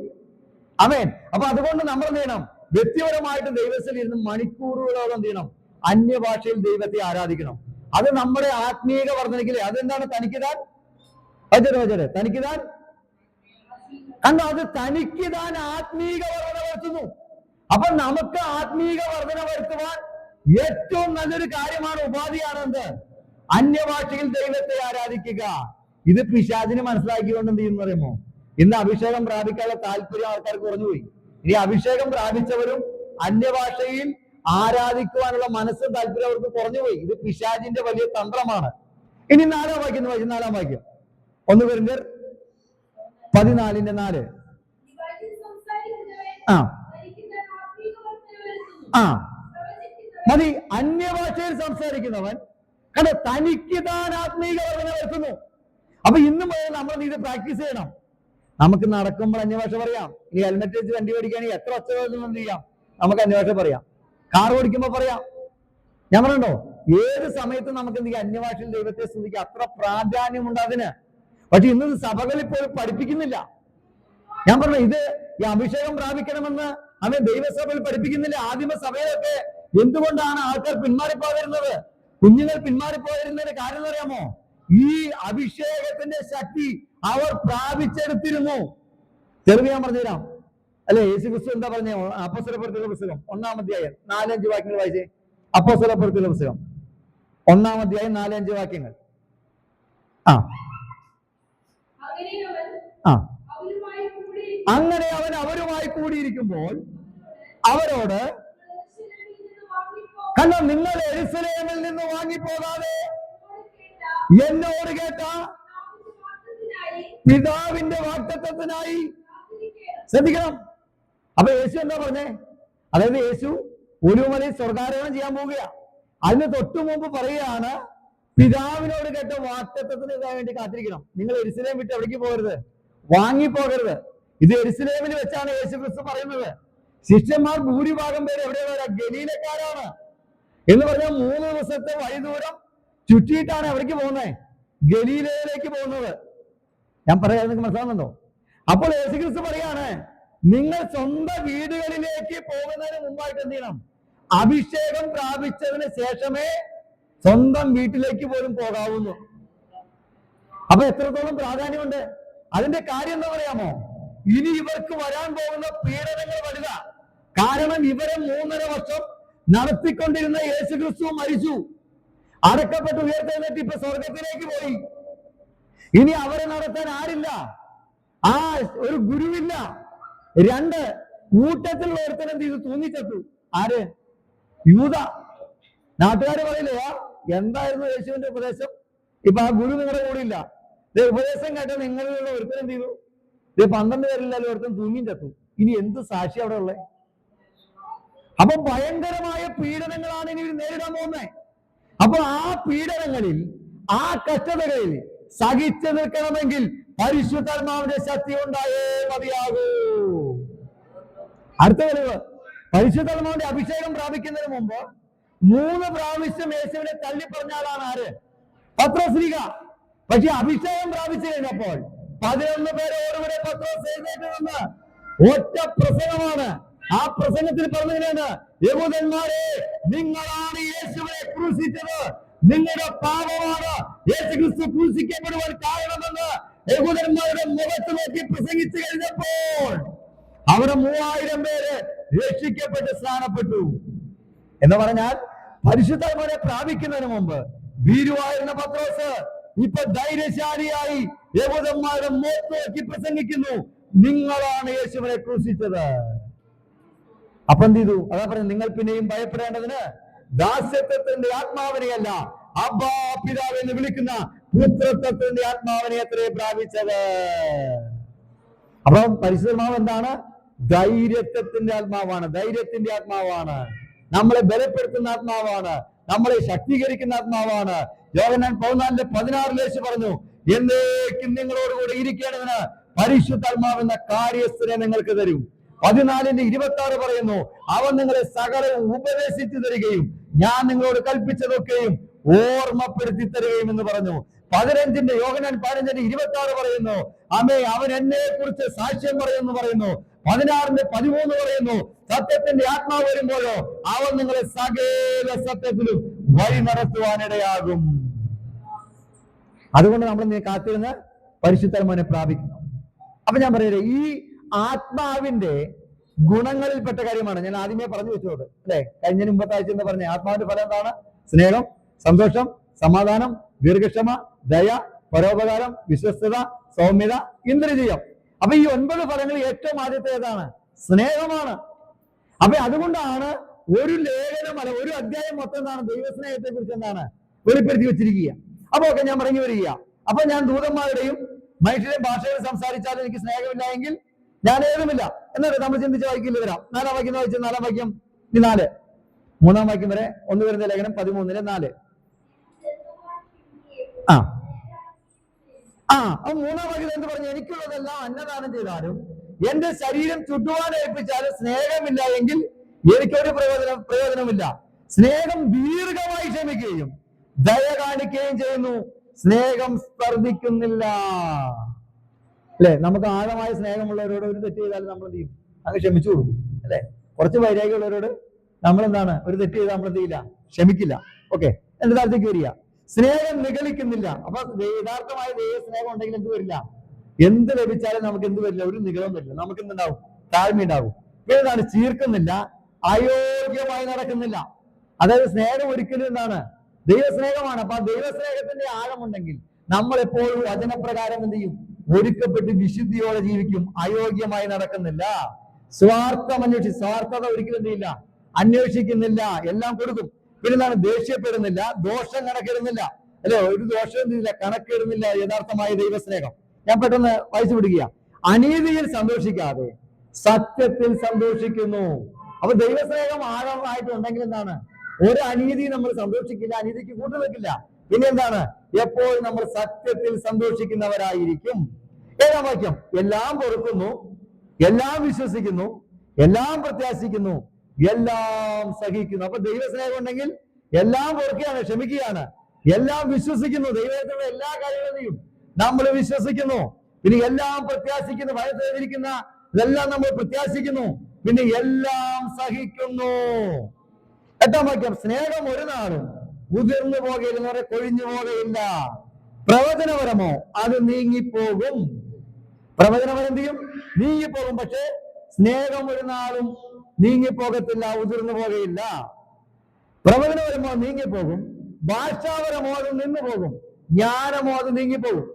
ആമേൻ. അപ്പൊ അതുകൊണ്ട് നമ്മൾ എന്ത് ചെയ്യണം? വ്യക്തിപരമായിട്ട് ദൈവത്തിൽ ഇരുന്ന് മണിക്കൂറുകളോളം എന്ത് ചെയ്യണം? അന്യഭാഷയിൽ ദൈവത്തെ ആരാധിക്കണം. അത് നമ്മുടെ ആത്മീയ വർധനയ്ക്കില്ലേ? അതെന്താണ്? തനിക്കുതാൻ തനിക്കുതാൻ കണ്ടോ? അത് തനിക്കുതാൻ ആത്മീക വർധന വരുത്തുന്നു. അപ്പൊ നമുക്ക് ആത്മീക വർധന വരുത്തുവാൻ ഏറ്റവും നല്ലൊരു കാര്യമാണ്, ഉപാധിയാണ് എന്ത്? അന്യഭാഷയിൽ ദൈവത്തെ ആരാധിക്കുക. ഇത് പിശാചിന് മനസ്സിലാക്കിക്കൊണ്ട് എന്ത് ചെയ്യുന്നു പറയുമോ? ഇന്ന് അഭിഷേകം പ്രാപിക്കാനുള്ള താല്പര്യം ആൾക്കാർക്ക് കുറഞ്ഞുപോയി. ഇനി അഭിഷേകം പ്രാപിച്ചവരും അന്യഭാഷയിൽ ആരാധിക്കുവാനുള്ള മനസ്സും താല്പര്യം അവർക്ക് കുറഞ്ഞുപോയി. ഇത് പിശാചിന്റെ വലിയ തന്ത്രമാണ്. ഇനി 4-ാം വാക്യം വായിച്ചു. 4-ാം വാക്യം 1 കൊരിന്ത്യർ 14:4. മതി. അന്യഭാഷയിൽ സംസാരിക്കുന്നവൻ കണ്ട തനിക്ക് താൻ ആത്മീക വർധന വരുത്തുന്നു. അപ്പൊ ഇന്ന് മുതൽ നമ്മൾ ഇത് പ്രാക്ടീസ് ചെയ്യണം. നമുക്ക് നടക്കുമ്പോൾ അന്യഭാഷ പറയാം. ഈ ഹെൽമെറ്റ് വെച്ച് വണ്ടി ഓടിക്കുകയാണെങ്കിൽ എത്ര ഒച്ച എന്ത് ചെയ്യാം, നമുക്ക് അന്യഭാഷ പറയാം. കാർ ഓടിക്കുമ്പോ പറയാം. ഞാൻ പറയണ്ടോ, ഏത് സമയത്തും നമുക്ക് എന്ത് ചെയ്യാം, അന്യഭാഷയിൽ ദൈവത്തെ സ്തുതിക്കാം. അത്ര പ്രാധാന്യമുണ്ട് അതിന്. പക്ഷെ ഇന്ന് സഭകളിൽ പോലും പഠിപ്പിക്കുന്നില്ല. ഞാൻ പറഞ്ഞു, ഇത് ഈ അഭിഷേകം പ്രാപിക്കണമെന്ന് അവൻ ദൈവസഭയിൽ പഠിപ്പിക്കുന്നില്ല. ആദിമ സഭയിലൊക്കെ എന്തുകൊണ്ടാണ് ആൾക്കാർ പിന്മാറിപ്പോകരുന്നത്, കുഞ്ഞുങ്ങൾ പിന്മാറിപ്പോയിരുന്നതിന്റെ കാര്യം അറിയാമോ? ഈ അഭിഷേകത്തിന്റെ ശക്തി അവർ പ്രാപിച്ചെടുത്തിരുന്നു. തെളിവ് ഞാൻ പറഞ്ഞുതരാം. അല്ലെ, യേശുക്രിസ്തു എന്താ പറഞ്ഞ? അപ്പോസ്തലപ്രവൃത്തികളുടെ പുസ്തകം 1-ാം അധ്യായം 4-5 വാക്യങ്ങൾ വായിച്ചേ. അപ്പോസ്തലപ്രവൃത്തികളുടെ പുസ്തകം 1-ാം അധ്യായം 4-5 വാക്യങ്ങൾ. അങ്ങനെ അവൻ അവരുമായി കൂടിയിരിക്കുമ്പോൾ അവരോട്, കണ്ടോ, നിങ്ങൾ യെരൂശലേമിൽ നിന്ന് വാങ്ങിപ്പോകാതെ എന്നോട് കേട്ട പിതാവിന്റെ വാഗ്ദത്തത്തിനായി ശ്രദ്ധിക്കണം. അപ്പൊ യേശു എന്താ പറഞ്ഞേ? അതായത് യേശു ഒലിവുമലയിൽ സ്വർഗ്ഗാരോഹണം ചെയ്യാൻ പോവുകയാ. അതിന് തൊട്ടു മുമ്പ് പറയുകയാണ്, പിതാവിനോട് കേട്ട വാഗ്ദത്തത്തിന് വേണ്ടി കാത്തിരിക്കണം. നിങ്ങൾ യെരൂശലേം വിട്ട് എവിടേക്ക് പോകരുത്, വാങ്ങിപ്പോകരുത്. ഇത് യെരൂശലേമിൽ വെച്ചാണ് യേശു ക്രിസ്തു പറയുന്നത്. ശിഷ്യന്മാർ ഭൂരിഭാഗം പേര് എവിടെയുള്ള ഗലീലക്കാരാണ് എന്ന് പറഞ്ഞാൽ 3 ദിവസത്തെ വഴിദൂരം ചുറ്റിയിട്ടാണ് എവിടേക്ക് പോകുന്നത്? ഗലീലയിലേക്ക് പോകുന്നത്. ഞാൻ പറയാൻ നിങ്ങൾക്ക് മനസ്സിലാകുന്നുണ്ടോ? അപ്പോൾ യേശു ക്രിസ്തു പറയാണ്, നിങ്ങൾ സ്വന്തം വീടുകളിലേക്ക് പോകുന്നതിന് മുമ്പായിട്ട് എന്ത് ചെയ്യണം? അഭിഷേകം പ്രാപിച്ചതിന് ശേഷമേ സ്വന്തം വീട്ടിലേക്ക് പോലും പോകാവുന്നു. അപ്പൊ എത്രത്തോളം പ്രാധാന്യമുണ്ട് അതിന്റെ കാര്യം എന്താ പറയാമോ? ഇനി ഇവർക്ക് വരാൻ പോകുന്ന പീഡനങ്ങൾ വലുതാ. കാരണം ഇവരെ 3.5 വർഷം നടത്തിക്കൊണ്ടിരുന്ന യേശു ക്രിസ്തു മരിച്ചു, അടക്കപ്പെട്ട് ഉയർത്തെഴുന്നേറ്റ് ഇപ്പൊ സ്വർഗത്തിലേക്ക് പോയി. ഇനി അവരെ നടത്താൻ ആരില്ല, ഒരു ഗുരുവില്ല. 2 കൂട്ടത്തിലുള്ള ഒരുത്തൻ എന്ത് ചെയ്തു? തൂങ്ങിച്ചെത്തു. ആര്? യൂദ. നാട്ടുകാര് പറയില്ലേ, എന്തായിരുന്നു യേശുവിന്റെ ഉപദേശം? ഇപ്പൊ ആ ഗുരു നിങ്ങളുടെ കൂടെ ഇല്ല. ഉപദേശം കേട്ട നിങ്ങളിലുള്ള ഒരുത്തൻ എന്ത് ചെയ്തു? 12 പേരില്ലല്ലോ, ഒരുത്തൻ തൂങ്ങിയും ചത്തു. ഇനി എന്ത് സാക്ഷി അവിടെ ഉള്ളേ? അപ്പൊ ഭയങ്കരമായ പീഡനങ്ങളാണ് ഇനി നേരിടാൻ പോകുന്നത്. അപ്പൊ ആ പീഡനങ്ങളിൽ, ആ കഷ്ടതകളിൽ സഹിച്ചു നിൽക്കണമെങ്കിൽ പരിശുദ്ധാത്മാവിന്റെ ശക്തി ഉണ്ടായേ മതിയാകൂ. അടുത്ത തെളിവ്, പരിശുദ്ധാത്മാവിന്റെ അഭിഷേകം പ്രാപിക്കുന്നതിന് മുമ്പ് 3 പ്രാവശ്യം യേശുവിനെ തള്ളിപ്പറഞ്ഞ ആളാണ് ആര്? പത്രോസ്ലീഹ. പക്ഷെ അഭിഷേകം പ്രാപിച്ചു കഴിഞ്ഞപ്പോൾ 11 പേരോടുകൂടെ പത്രോസ് എഴുന്നേറ്റ് നിന്ന് ഒറ്റ പ്രസംഗമാണ്. ആ പ്രസംഗത്തിൽ പറഞ്ഞതിനാണ്, യഹൂദന്മാരെ, നിങ്ങളാണ് യേശുവിനെ ക്രൂശിച്ചത്, നിങ്ങളുടെ പാപമാണ് യേശു ക്രിസ്തു ക്രൂശിക്കപ്പെടുവാൻ കാരണമെന്ന് യഹൂദന്മാരുടെ മുഖത്ത് നോക്കി പ്രസംഗിച്ചു കഴിഞ്ഞപ്പോൾ അവിടെ 3000 പേര് രക്ഷിക്കപ്പെട്ട് സ്നാനപ്പെട്ടു. എന്ന് പറഞ്ഞാൽ പരിശുദ്ധാത്മാവിനെ പ്രാപിക്കുന്നതിന് മുമ്പ് ഭീരുവായിരുന്ന പത്രോസ് ഇപ്പൊ ധൈര്യശാലിയായി യഹൂദന്മാരുടെ മുഖത്ത് നോക്കി പ്രസംഗിക്കുന്നു, നിങ്ങളാണ് യേശുവിനെ ക്രൂശിച്ചത്. അപ്പൊ എന്ത് ചെയ്തു? അതാ പറഞ്ഞു, നിങ്ങൾ പിന്നെയും ഭയപ്പെടേണ്ടതിന് ദാസ്യത്വത്തിന്റെ ആത്മാവിനെയല്ല, അബ്ബാ പിതാവ് എന്ന് വിളിക്കുന്ന പുത്രത്വത്തിന്റെ ആത്മാവിനെ അത്രേ പ്രാപിച്ചത്. അപ്പൊ പരിശുദ്ധാത്മാവ് എന്താണ്? ധൈര്യത്വത്തിന്റെ ആത്മാവാണ്, ധൈര്യത്തിന്റെ ആത്മാവാണ്, നമ്മളെ ബലപ്പെടുത്തുന്ന ആത്മാവാണ്, നമ്മളെ ശക്തീകരിക്കുന്ന ആത്മാവാണ്. യോഹന്നാൻ 14:16 യേശു പറഞ്ഞു, എന്നേക്കും നിങ്ങളോടുകൂടെ ഇരിക്കേണ്ടതിന് പരിശുദ്ധാത്മാവ് എന്ന കാര്യസ്ഥനെ നിങ്ങൾക്ക് തരും. 14:26 പറയുന്നു, അവൻ നിങ്ങളെ സകലവും ഉപദേശിച്ചു തരികയും ഞാൻ നിങ്ങളോട് കൽപ്പിച്ചതൊക്കെയും ഓർമ്മപ്പെടുത്തി തരികയും എന്ന് പറഞ്ഞു. യോഹന്നാൻ 15:26 പറയുന്നു, അവൻ എന്നെ കുറിച്ച് സാക്ഷ്യം പറയുന്നു. 16:13 പറയുന്നു, സത്യത്തിന്റെ ആത്മാവ് വരുമ്പോഴോ അവൻ നിങ്ങളെ സകല സത്യത്തിലും വഴി നടത്തുവാനിടയാകും. അതുകൊണ്ട് നമ്മൾ കാത്തിരുന്ന് പരിശുദ്ധാത്മാവിനെ പ്രാപിക്കണം. അപ്പൊ ഞാൻ പറയട്ടെ, ഈ ആത്മാവിന്റെ ഗുണങ്ങളിൽപ്പെട്ട കാര്യമാണ്. ഞാൻ ആദ്യമേ പറഞ്ഞു വെച്ചത് അല്ലെ, കഴിഞ്ഞ മുമ്പത്തെ ആഴ്ച എന്ന് പറഞ്ഞ ആത്മാവിന്റെ ഫലം എന്താണ്? സ്നേഹം, സന്തോഷം, സമാധാനം, ദീർഘക്ഷമ, ദയ, പരോപകാരം, വിശ്വസ്തത, സൗമ്യത, ഇന്ദ്രിയം. അപ്പൊ ഈ 9 ഫലങ്ങൾ ഏറ്റവും ആദ്യത്തെ ഏതാണ്? സ്നേഹമാണ്. അപ്പൊ അതുകൊണ്ടാണ് ഒരു ലേഖനമല്ല, ഒരു അധ്യായം മൊത്തം എന്താണ്? ദൈവസ്നേഹത്തെ കുറിച്ച് എന്താണ് വെളിപ്പെടുത്തി വെച്ചിരിക്കുക. അപ്പൊ ഒക്കെ ഞാൻ മടങ്ങി വരിക. അപ്പൊ ഞാൻ ദൂതന്മാരുടെയും മനുഷ്യരുടെയും ഭാഷയിൽ സംസാരിച്ചാലും എനിക്ക് സ്നേഹമില്ല എങ്കിൽ ഞാൻ ഏതുമില്ല എന്നൊരു നമ്മൾ ചിന്തിച്ച് വായിക്കില്ല വരാം. 4-ാം വാക്യം വായിച്ച് 4-ാം വാക്യം 4, 3-ാം വാക്യം വരെ 1 Corinthians ലേഖനം 13:4. അപ്പൊ 3-ാം വാക്യം എന്ത് പറഞ്ഞു? എനിക്കുള്ളതെല്ലാം അന്നദാനം ചെയ്താലും എന്റെ ശരീരം ചുറ്റുവാൻ ഏൽപ്പിച്ചാലും സ്നേഹമില്ല എങ്കിൽ എനിക്കൊരു പ്രയോജനമില്ല. സ്നേഹം ദീർഘമായി ക്ഷമിക്കുകയും ദയ കാണിക്കുകയും ചെയ്യുന്നു. സ്നേഹം സ്പർദ്ധിക്കുന്നില്ല. അല്ലെ, നമുക്ക് ആഴമായ സ്നേഹമുള്ളവരോട് ഒരു തെറ്റ് ചെയ്താലും നമ്മൾ എന്ത് ചെയ്യും? അങ്ങ് ക്ഷമിച്ചു കൊടുക്കും. അല്ലെ, കുറച്ച് വൈരാഗ്യമുള്ളവരോട് നമ്മൾ എന്താണ്? ഒരു തെറ്റ് ചെയ്താൽ നമ്മൾ എന്ത് ചെയ്യില്ല? ക്ഷമിക്കില്ല. ഓക്കെ, എന്റെ താഴത്തേക്ക് വരിക. സ്നേഹം നിഗളിക്കുന്നില്ല. അപ്പൊ യഥാർത്ഥമായ ദൈവ സ്നേഹം ഉണ്ടെങ്കിൽ എന്ത് വരില്ല? എന്ത് ലഭിച്ചാലും നമുക്ക് എന്ത് വരില്ല? ഒരു നിഗളവും വരില്ല. നമുക്ക് എന്തുണ്ടാവും? താഴ്മ ഉണ്ടാവും. എന്താണ്? ചീർക്കുന്നില്ല, അയോഗ്യമായി നടക്കുന്നില്ല. അതായത് സ്നേഹം ഒരിക്കലും എന്താണ്? ദൈവസ്നേഹമാണ്. അപ്പൊ ആ ദൈവസ്നേഹത്തിന്റെ ആഴമുണ്ടെങ്കിൽ നമ്മൾ എപ്പോഴും വചനപ്രകാരം എന്ത് ചെയ്യും? ഒരുക്കപ്പെട്ട് വിശുദ്ധിയോടെ ജീവിക്കും. അയോഗ്യമായി നടക്കുന്നില്ല. സ്വാർത്ഥത ഒരിക്കലും എന്ത് ചെയ്യില്ല? അന്വേഷിക്കുന്നില്ല. എല്ലാം കൊടുക്കും. പിന്നെ എന്താണ്? ദേഷ്യപ്പെടുന്നില്ല, ദോഷം കണക്കിടുന്നില്ല. അല്ലെ, ഒരു ദോഷം എന്തില്ല? കണക്കിടുന്നില്ല. യഥാർത്ഥമായ ദൈവസ്നേഹം. ഞാൻ പെട്ടെന്ന് വായിച്ചു വിടുക. അനീതിയിൽ സന്തോഷിക്കാതെ സത്യത്തിൽ സന്തോഷിക്കുന്നു. അപ്പൊ ദൈവസ്നേഹം ആഴമായിട്ടുണ്ടെങ്കിൽ എന്താണ്? ഒരു അനീതി നമ്മൾ സന്തോഷിക്കില്ല, അനീതിക്ക് കൂട്ടുനിൽക്കില്ല. പിന്നെ എന്താണ്? എപ്പോഴും നമ്മൾ സത്യത്തിൽ സന്തോഷിക്കുന്നവരായിരിക്കും. 7-ാം വാക്യം, എല്ലാം പൊറുക്കുന്നു, എല്ലാം വിശ്വസിക്കുന്നു, എല്ലാം പ്രത്യാശിക്കുന്നു, എല്ലാം സഹിക്കുന്നു. അപ്പൊ ദൈവസ്നേഹം ഉണ്ടെങ്കിൽ എല്ലാം പൊറുക്കുകയാണ്, ക്ഷമിക്കുകയാണ്, എല്ലാം വിശ്വസിക്കുന്നു. ദൈവത്തിലുള്ള എല്ലാ കാര്യങ്ങളും ചെയ്യും നമ്മൾ വിശ്വസിക്കുന്നു. പിന്നെ എല്ലാം പ്രത്യാശിക്കുന്നു. ഭയത്തിരിക്കുന്ന ഇതെല്ലാം നമ്മൾ പ്രത്യാശിക്കുന്നു. പിന്നെ എല്ലാം സഹിക്കുന്നു. 8-ാം വാക്യം, സ്നേഹം ഒരു നാളും ഉതിർന്നു പോകയില്ല, കൊഴിഞ്ഞു പോകയില്ല. പ്രവചനപരമോ അത് നീങ്ങിപ്പോകും. പ്രവചനപരം എന്ത് ചെയ്യും? നീങ്ങിപ്പോകും. പക്ഷെ സ്നേഹം ഒരു നാളും നീങ്ങിപ്പോകത്തില്ല, ഉതിർന്നു പോകയില്ല. പ്രവചനപരമോ നീങ്ങിപ്പോകും, ഭാഷാപരമോ അത് നിന്നു പോകും, ജ്ഞാനമോ അത് നീങ്ങിപ്പോകും.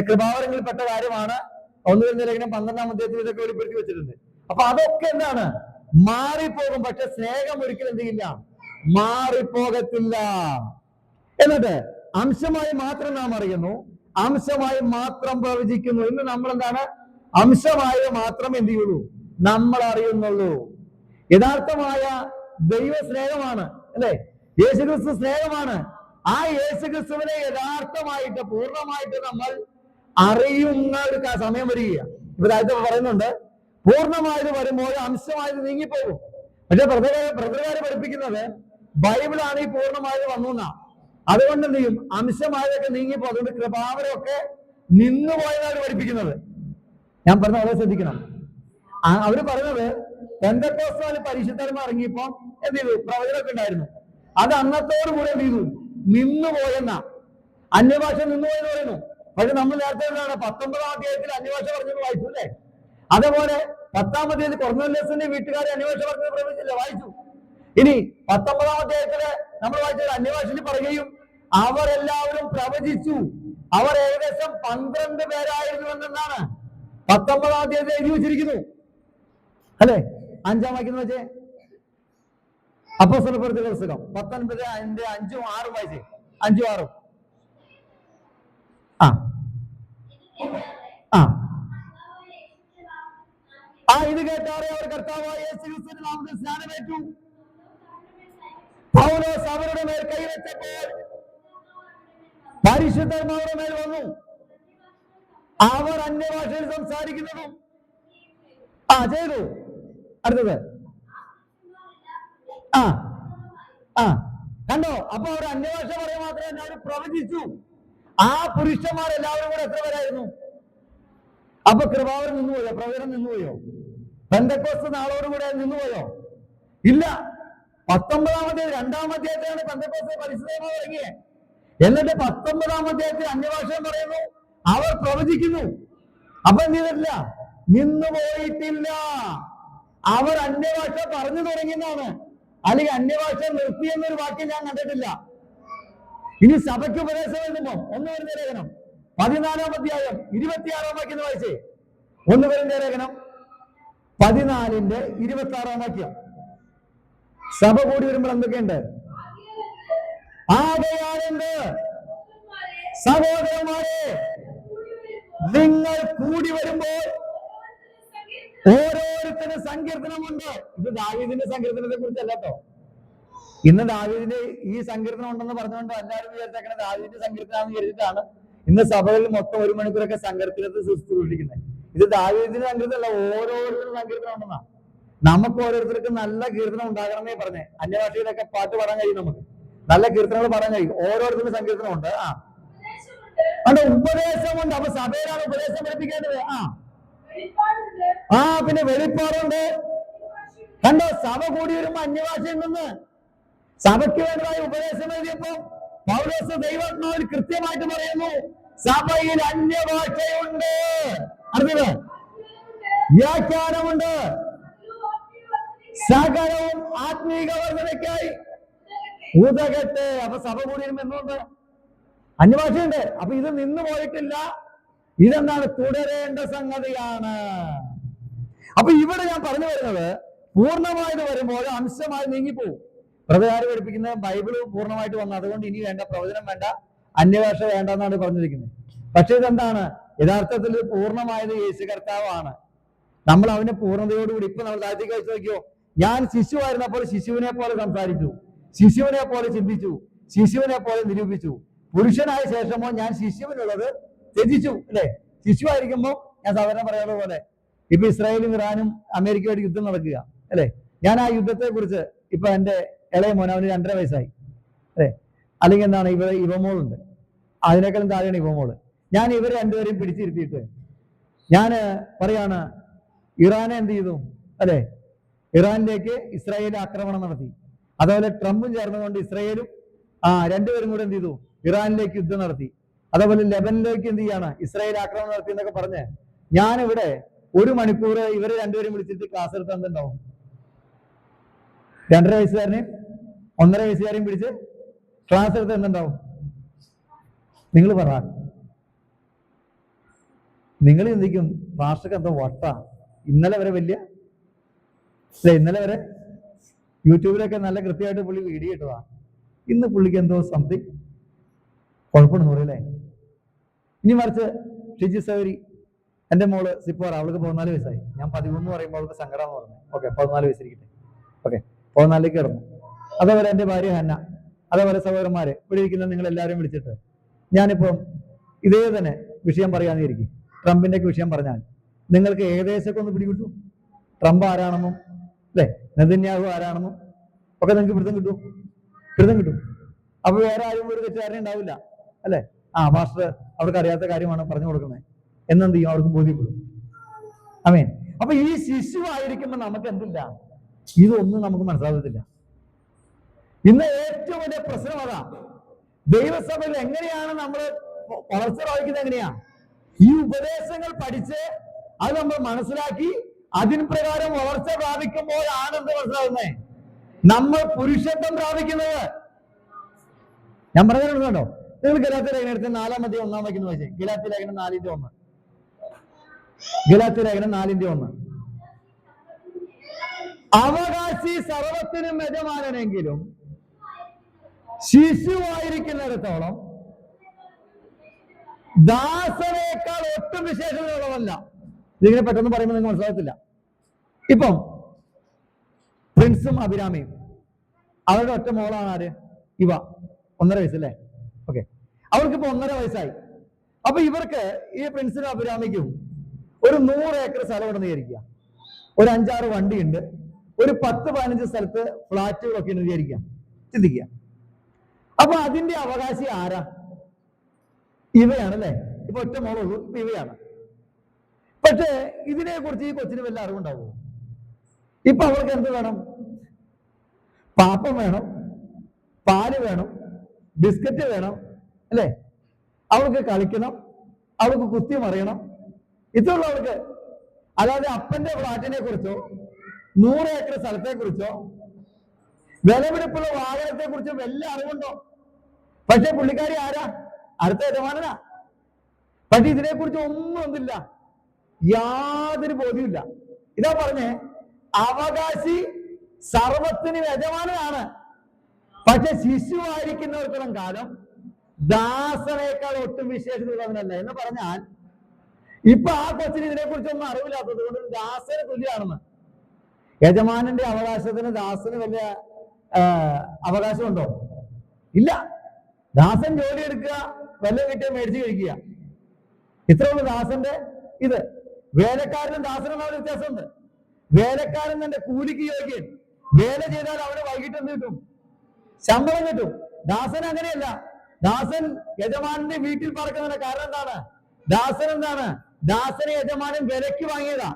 കൃപാവരങ്ങളിൽപ്പെട്ട കാര്യമാണ്. 1 Corinthians ലേഖനം 12-ാം അധ്യായത്തിൽ ഇതൊക്കെ വെളിപ്പെടുത്തി വെച്ചിട്ടുണ്ട്. അപ്പൊ അതൊക്കെ എന്താണ്? മാറിപ്പോകും. പക്ഷെ സ്നേഹം ഒരിക്കലും എന്ത് ചെയ്യില്ല? മാറിപ്പോകത്തില്ല. എന്നിട്ട് അംശമായി മാത്രം നാം അറിയുന്നു, അംശമായി മാത്രം പ്രവചിക്കുന്നു. ഇന്ന് നമ്മൾ എന്താണ്? അംശമായ മാത്രം എന്ത് ചെയ്യുള്ളൂ? നമ്മൾ അറിയുന്നുള്ളൂ. യഥാർത്ഥമായ ദൈവ സ്നേഹമാണ്, അല്ലെ? യേശുക്രിസ്തു സ്നേഹമാണ്. ആ യേശുക്രിസ്തുവിനെ യഥാർത്ഥമായിട്ട് പൂർണ്ണമായിട്ട് നമ്മൾ അറിയുന്ന ഒരു സമയം വരിക. ഇപ്പൊ താഴത്തെ പറയുന്നുണ്ട്, പൂർണ്ണമായത് വരുമ്പോൾ അംശമായത് നീങ്ങിപ്പോകും. പക്ഷെ ബ്രദറുകാര് പഠിപ്പിക്കുന്നത് ബൈബിളാണ് ഈ പൂർണ്ണമായത് വന്നുന്നാ. അതുകൊണ്ട് എന്ത് ചെയ്യും? അംശമായതൊക്കെ നീങ്ങിപ്പോ. അതുകൊണ്ട് കൃപാവരമൊക്കെ നിന്നുപോയതാണ് പഠിപ്പിക്കുന്നത്. ഞാൻ പറഞ്ഞ വളരെ ശ്രദ്ധിക്കണം. അവര് പറയുന്നത് പെന്തക്കോസ്തേൽ പരിശുദ്ധന്മാർ ഇറങ്ങിയപ്പോ എന്ത് ചെയ്തു? പ്രവചനമൊക്കെ ഉണ്ടായിരുന്നു. അത് അന്നത്തോടു കൂടെ എന്ത് ചെയ്തു? നിന്നുപോയെന്ന. അന്യഭാഷ നിന്നുപോയെന്ന് പറയുന്നു. പക്ഷെ നമ്മൾ നേരത്തെ എന്താണ് 19-ാം അധ്യായത്തിൽ അന്യഭാഷ പറഞ്ഞത് വായിച്ചു, അല്ലേ? അതേപോലെ 10-ാം അധ്യായത്തിൽ കൊർന്നേലിയസിന്റെ വീട്ടുകാരെ അന്യഭാഷ പറഞ്ഞത് പ്രവചിച്ചില്ല, വായിച്ചു. ഇനി 19-ാം അധ്യായത്തില് നമ്മൾ വായിച്ചത് അന്യഭാഷയിൽ പറയുകയും അവരെല്ലാവരും പ്രവചിച്ചു. അവർ ഏകദേശം 12 പേരായിരുന്നു എന്നാണ് 19-ാം അധ്യായത്തിൽ എഴുതി വെച്ചിരിക്കുന്നു, അല്ലെ? 5-ാം വാക്യം വെച്ചേ. അപ്പോസ്തലപ്രവൃത്തികളുടെ പുസ്തകം 19:5-6 വായിച്ചേ. 5-6. ഇത് കേട്ടാറെ അവർ കർത്താവായ യേശുക്രിസ്തുവിന്റെ നാമത്തിൽ സ്നാനമേറ്റു. പൗലോസ് അവരുടെ മേൽ കൈവച്ചപ്പോൾ പരിശുദ്ധന്മാരുടെ മേൽ വന്നു. അവർ അന്യഭാഷയിൽ സംസാരിക്കുന്നതും ചെയ്തു. അടുത്തത് കണ്ടോ? അപ്പൊ അവർ അന്യഭാഷ പറയാൻ മാത്രമേ അവർ പ്രവചിച്ചു. ആ പുരുഷന്മാരെല്ലാവരും കൂടെ എത്ര പേരായിരുന്നു? അപ്പൊ കൃപാവരം നിന്നുപോയോ? പ്രവചനം നിന്നുപോയോ? പെന്തക്കോസ്ത് നാളോടുകൂടെ നിന്നുപോയോ? ഇല്ല. 19-ാം അധ്യായം 2-ാം അധ്യായത്തിലാണ് പെന്തക്കോസ്ത് പരിശുദ്ധമായി തുടങ്ങിയത്. എന്നിട്ട് 19-ാം അധ്യായത്തിൽ അന്യഭാഷ പറയുന്നു, അവർ പ്രവചിക്കുന്നു. അപ്പൊ എന്ത് ചെയ്തിട്ടില്ല? നിന്നുപോയിട്ടില്ല. അവർ അന്യഭാഷ പറഞ്ഞു തുടങ്ങിയെന്നാണ്. അല്ലെങ്കിൽ അന്യഭാഷ നിർത്തി എന്നൊരു വാക്യം ഞാൻ കണ്ടിട്ടില്ല. ഇനി സഭയ്ക്ക് ഉപദേശം എഴുതുമ്പോ 1 കൊരിന്ത്യർ ലേഖനം 14-ാം അധ്യായം 26-ാം വാക്യം വായിച്ചേ. 1 കൊരിന്ത്യർ ലേഖനം 14-ന്റെ-26-ാം വാക്യം. സഭ കൂടി വരുമ്പോൾ എന്തൊക്കെയുണ്ട്? ആകയാലെന്ത് സഹോദരന്മാരെ, നിങ്ങൾ കൂടി വരുമ്പോൾ ഓരോരുത്തരും സങ്കീർത്തനമുണ്ട്. ഇത് ദാവീദിന്റെ സങ്കീർത്തനത്തെ കുറിച്ചല്ല കേട്ടോ. ഇന്ന് ദാവീദിന്റെ ഈ സങ്കീർത്തനം ഉണ്ടെന്ന് പറഞ്ഞുകൊണ്ട് എല്ലാവരും വിചാരിച്ചേക്കണ ദാവീദിന്റെ സങ്കീർത്തനാന്ന് വിചാരിച്ചിട്ടാണ് ഇന്ന് സഭകളിൽ മൊത്തം 1 മണിക്കൂറൊക്കെ സങ്കീർത്തനത്തെ ശുശ്രൂഷിക്കുന്നത്. ഇത് ദാവീദിന്റെ സങ്കീർത്തനമല്ല, ഓരോരുത്തരും സങ്കീർത്തനം ഉണ്ടെന്നാ. നമുക്ക് ഓരോരുത്തർക്കും നല്ല കീർത്തനം ഉണ്ടാകണമെന്നേ പറഞ്ഞേ. അന്യഭാഷയിലൊക്കെ പാട്ട് പാടാൻ കഴിയും, നമുക്ക് നല്ല കീർത്തനങ്ങൾ പാടാൻ കഴിയും. ഓരോരുത്തരും സങ്കീർത്തനം ഉണ്ട്. അവിടെ ഉപദേശമുണ്ട്. അപ്പൊ സഭയിലാണ് ഉപദേശം പഠിപ്പിക്കേണ്ടത്. പിന്നെ വെളിപ്പാടുണ്ട്. കണ്ടോ, സഭ കൂടി വരുമ്പോ അന്യഭാഷയിൽ നിന്ന് സഭയ്ക്ക് വേണ്ടതായ ഉപദേശം എഴുതിയപ്പോ പൗലോസ് ദൈവാത്മാവിൽ കൃത്യമായിട്ട് പറയുന്നു, സഭയിൽ അന്യഭാഷയുണ്ട്, അറിഞ്ഞത് വ്യാഖ്യാനമുണ്ട്, സകലവും ആത്മീക വർദ്ധനയ്ക്കായി ഉതകട്ടെ. അപ്പൊ സഭ കൂടി വരുമ്പോ എന്തുകൊണ്ട്? അന്യഭാഷയുണ്ട്. അപ്പൊ ഇത് നിന്ന് പോയിട്ടില്ല, ഇതെന്താണ്? തുടരേണ്ട സംഗതിയാണ്. അപ്പൊ ഇവിടെ ഞാൻ പറഞ്ഞു വരുന്നത്, പൂർണ്ണമായിട്ട് വരുമ്പോൾ അംശമായി നീങ്ങിപ്പോവും. പ്രവചനം പഠിപ്പിക്കുന്നത് ബൈബിള് പൂർണ്ണമായിട്ട് വന്നു, അതുകൊണ്ട് ഇനി വേണ്ട, പ്രവചനം വേണ്ട, അന്യഭാഷ വേണ്ട എന്നാണ് പറഞ്ഞിരിക്കുന്നത്. പക്ഷെ ഇതെന്താണ്? യഥാർത്ഥത്തിൽ പൂർണ്ണമായത് യേശു കർത്താവാണ്. നമ്മൾ അവന്റെ പൂർണ്ണതയോടുകൂടി, ഇപ്പൊ നമ്മൾ താഴ്ത്തിക്ക് വെച്ച് നോക്കിയോ, ഞാൻ ശിശുവായിരുന്നപ്പോൾ ശിശുവിനെ പോലെ സംസാരിച്ചു, ശിശുവിനെ പോലെ ചിന്തിച്ചു, ശിശുവിനെ പോലെ നിരൂപിച്ചു. പുരുഷനായ ശേഷമോ ഞാൻ ശിശുവിനുള്ളത് ത്യജിച്ചു. അല്ലെ? ശിശുവായിരിക്കുമ്പോൾ ഞാൻ സാധാരണ പറയാറുള്ള പോലെ, ഇപ്പൊ ഇസ്രായേലും ഇറാനും അമേരിക്കയുമായിട്ട് യുദ്ധം നടക്കുക അല്ലെ? ഞാൻ ആ യുദ്ധത്തെ കുറിച്ച് ഇപ്പൊ എന്റെ ഇളയ മോൻ, അവന് 2.5 വയസ്സായി അല്ലെ? അല്ലെങ്കിൽ എന്താണ്, ഇവമോളുണ്ട്, അതിനേക്കാളും താഴെയാണ് ഇവമോള്. ഞാൻ ഇവർ രണ്ടുപേരെയും പിടിച്ചിരുത്തിയിട്ട് ഞാൻ പറയാണ്, ഇറാനെ എന്ത് ചെയ്തു അല്ലെ? ഇറാനിലേക്ക് ഇസ്രായേൽ ആക്രമണം നടത്തി. അതുപോലെ ട്രംപും ചേർന്നുകൊണ്ട് ഇസ്രായേലും രണ്ടുപേരും കൂടെ എന്ത് ചെയ്തു? ഇറാനിലേക്ക് യുദ്ധം നടത്തി. അതേപോലെ ലെബനിലേക്ക് എന്ത് ചെയ്യാണ്? ഇസ്രായേൽ ആക്രമണം നടത്തി എന്നൊക്കെ പറഞ്ഞ് ഞാനിവിടെ 1 മണിക്കൂർ ഇവരെ രണ്ടുപേരും വിളിച്ചിട്ട് ക്ലാസ് എടുത്ത് എന്തുണ്ടാവും? 2.5 വയസ്സുകാരനെയും 1.5 വയസ്സുകാരെയും പിടിച്ച് ക്ലാസ് എടുത്ത് എന്തുണ്ടാവും? നിങ്ങൾ പറ. നിങ്ങൾ ചിന്തിക്കും, ഭാഷക്ക് എന്താ വട്ട. ഇന്നലെ വരെ ഇന്നലെ വരെ യൂട്യൂബിലൊക്കെ നല്ല കൃത്യമായിട്ട് പുള്ളി വീഡിയോ ഇട്ടതാ. ഇന്ന് പുള്ളിക്ക് എന്തോ സംതിങ് കുഴപ്പമെന്ന് പറയല്ലേ. ഇനി മറിച്ച് ഷിജി സൗരി, എന്റെ മോള് സിപ്പോറ, അവൾക്ക് 14 വയസ്സായി. ഞാൻ 13 പറയുമ്പോൾ അവൾക്ക് സങ്കടം എന്ന് പറഞ്ഞു. ഓക്കെ, 14 വയസ്സിരിക്കട്ടെ. ഓക്കെ, 14 കിടന്നു. അതേപോലെ എന്റെ ഭാര്യ ഹന്ന, അതേപോലെ സഹോദരന്മാര് ഇവിടെ ഇരിക്കുന്ന നിങ്ങൾ എല്ലാവരും വിളിച്ചിട്ട് ഞാനിപ്പം ഇതേ തന്നെ വിഷയം പറയാന്ന് ഇരിക്കും. ട്രംപിന്റെ വിഷയം പറഞ്ഞാൽ നിങ്ങൾക്ക് ഏകദേശമൊക്കെ ഒന്ന് പിടികിട്ടും. ട്രംപ് ആരാണെന്നും അല്ലെ, നെതന്യാഹു ആരാണെന്നും ഒക്കെ നിങ്ങൾക്ക് പിടുത്തം കിട്ടും. അപ്പൊ വേറെ ആരും ഒരു തെറ്റുകാരനെ ഉണ്ടാവില്ല അല്ലെ? മാസ്റ്റർ അവർക്ക് അറിയാത്ത കാര്യമാണ് പറഞ്ഞു കൊടുക്കുന്നത് എന്നെന്ത് ചെയ്യും? അവർക്ക് ബോധ്യപ്പെടും. ആമേൻ. അപ്പൊ ഈ ശിശു ആയിരിക്കുമ്പോ നമുക്ക് എന്തില്ല? ഇതൊന്നും നമുക്ക് മനസ്സിലാകത്തില്ല. ഇന്ന് ഏറ്റവും വലിയ പ്രശ്നം അതാ. ദൈവസഭയിൽ എങ്ങനെയാണ് നമ്മൾ വളർച്ച പ്രാപിക്കുന്നത്? എങ്ങനെയാ? ഈ ഉപദേശങ്ങൾ പഠിച്ച് അത് നമ്മൾ മനസ്സിലാക്കി അതിന് പ്രകാരം വളർച്ച പ്രാപിക്കുമ്പോഴാണ് എന്ത് മനസ്സിലാകുന്നത്? നമ്മൾ പുരുഷത്വം പ്രാപിക്കുന്നത്. ഞാൻ പറഞ്ഞിട്ടുണ്ടോ? നിങ്ങൾ ഗലാത്യ ലേഖനം എടുത്ത് 4-ാം അധ്യായം 1-ാം വാക്യം വായിച്ചേ. ഗലാത്യ ലേഖനം 4:1. ഗലാത്യ ലേഖനം 4:1. അവകാശി സർവത്തിനും യജമാനെങ്കിലും ശിശുവായിരിക്കുന്നിടത്തോളം ദാസനേക്കാൾ ഒട്ടും വിശേഷതയുള്ളതല്ല. ഇതിങ്ങനെ പെട്ടെന്ന് പറയുമ്പോൾ നിങ്ങൾ മനസ്സിലാകത്തില്ല. ഇപ്പം പ്രിൻസും അഭിരാമിയും, അവരുടെ ഒറ്റ മോളാണ് ആര്? 1.5 വയസ്സല്ലേ? ഓക്കെ, അവർക്കിപ്പോ 1.5 വയസ്സായി. അപ്പൊ ഇവർക്ക്, ഈ പ്രിൻസിനും അഭിരാമിക്കും ഒരു 100 ഏക്കർ സ്ഥലം ഉണ്ടെന്ന് വിചാരിക്കുക. ഒരു 5-6 വണ്ടിയുണ്ട്. ഒരു 10-15 സ്ഥലത്ത് ഫ്ലാറ്റുകളൊക്കെ ഉണ്ട് വിചാരിക്കുക. ചിന്തിക്കുക. അപ്പൊ അതിന്റെ അവകാശി ആരാ? ഇവയാണല്ലേ. ഇപ്പൊ ഒറ്റ മോളുള്ളൂ, ഇപ്പൊ ഇവയാണ്. പക്ഷേ ഇതിനെ കുറിച്ച് ഈ കൊച്ചിന് വല്ല അറിവുണ്ടാവുമോ? ഇപ്പൊ അവൾക്ക് എന്ത് വേണം? പാപ്പം വേണം, പാല് വേണം, ബിസ്ക്കറ്റ് വേണം അല്ലെ? അവൾക്ക് കളിക്കണം, അവൾക്ക് കുത്തി മറിയണം, ഇതുള്ള അവൾക്ക്. അല്ലാതെ അപ്പന്റെ ഫ്ലാറ്റിനെ കുറിച്ചോ 100 ഏക്കർ സ്ഥലത്തെ കുറിച്ചോ വിലപിടിപ്പുള്ള വാഹനത്തെ കുറിച്ചോ വല്ല അറിവുണ്ടോ? പക്ഷെ പുള്ളിക്കാരി ആരാ? അടുത്ത യജമാനനാ. പക്ഷെ ഇതിനെക്കുറിച്ച് ഒന്നുമില്ല, യാതൊരു ബോധ്യമില്ല. ഇതാ പറഞ്ഞേ, അവകാശി സർവത്തിനും യജമാനനാണ്, പക്ഷെ ശിശുവായിരിക്കുന്നിടത്തോളം കാലം ദാസനേക്കാൾ ഒട്ടും വിശേഷതയുള്ളവനല്ല. എന്ന് പറഞ്ഞാൽ ഇപ്പൊ ആ കൊച്ചിന് ഇതിനെക്കുറിച്ചൊന്നും അറിവില്ലാത്തത് കൊണ്ട് ദാസന് തുല്യമാണെന്ന്. യജമാനന്റെ അവകാശത്തിന് ദാസന് വലിയ അവകാശമുണ്ടോ? ഇല്ല. ദാസൻ ജോലി എടുക്കുക, വല്ലതും കിട്ടിയ മേടിച്ച് കഴിക്കുക, ഇത്രേ ഉള്ളൂ ദാസന്റെ ഇത്. വേലക്കാരനും ദാസനും തമ്മിൽ വ്യത്യാസമുണ്ട്. വേലക്കാരൻ തന്റെ കൂലിക്ക് യോഗ്യൻ. വേല ചെയ്താൽ അവന് വൈകിട്ട് എന്ത് കിട്ടും? ശമ്പളം കിട്ടും. ദാസൻ അങ്ങനെയല്ല. ദാസൻ യജമാനന്റെ വീട്ടിൽ പറക്കുന്നതിന് കാരണം എന്താണ്? ദാസൻ എന്താണ്? ദാസനെ യജമാനൻ വിലക്ക് വാങ്ങിയതാ.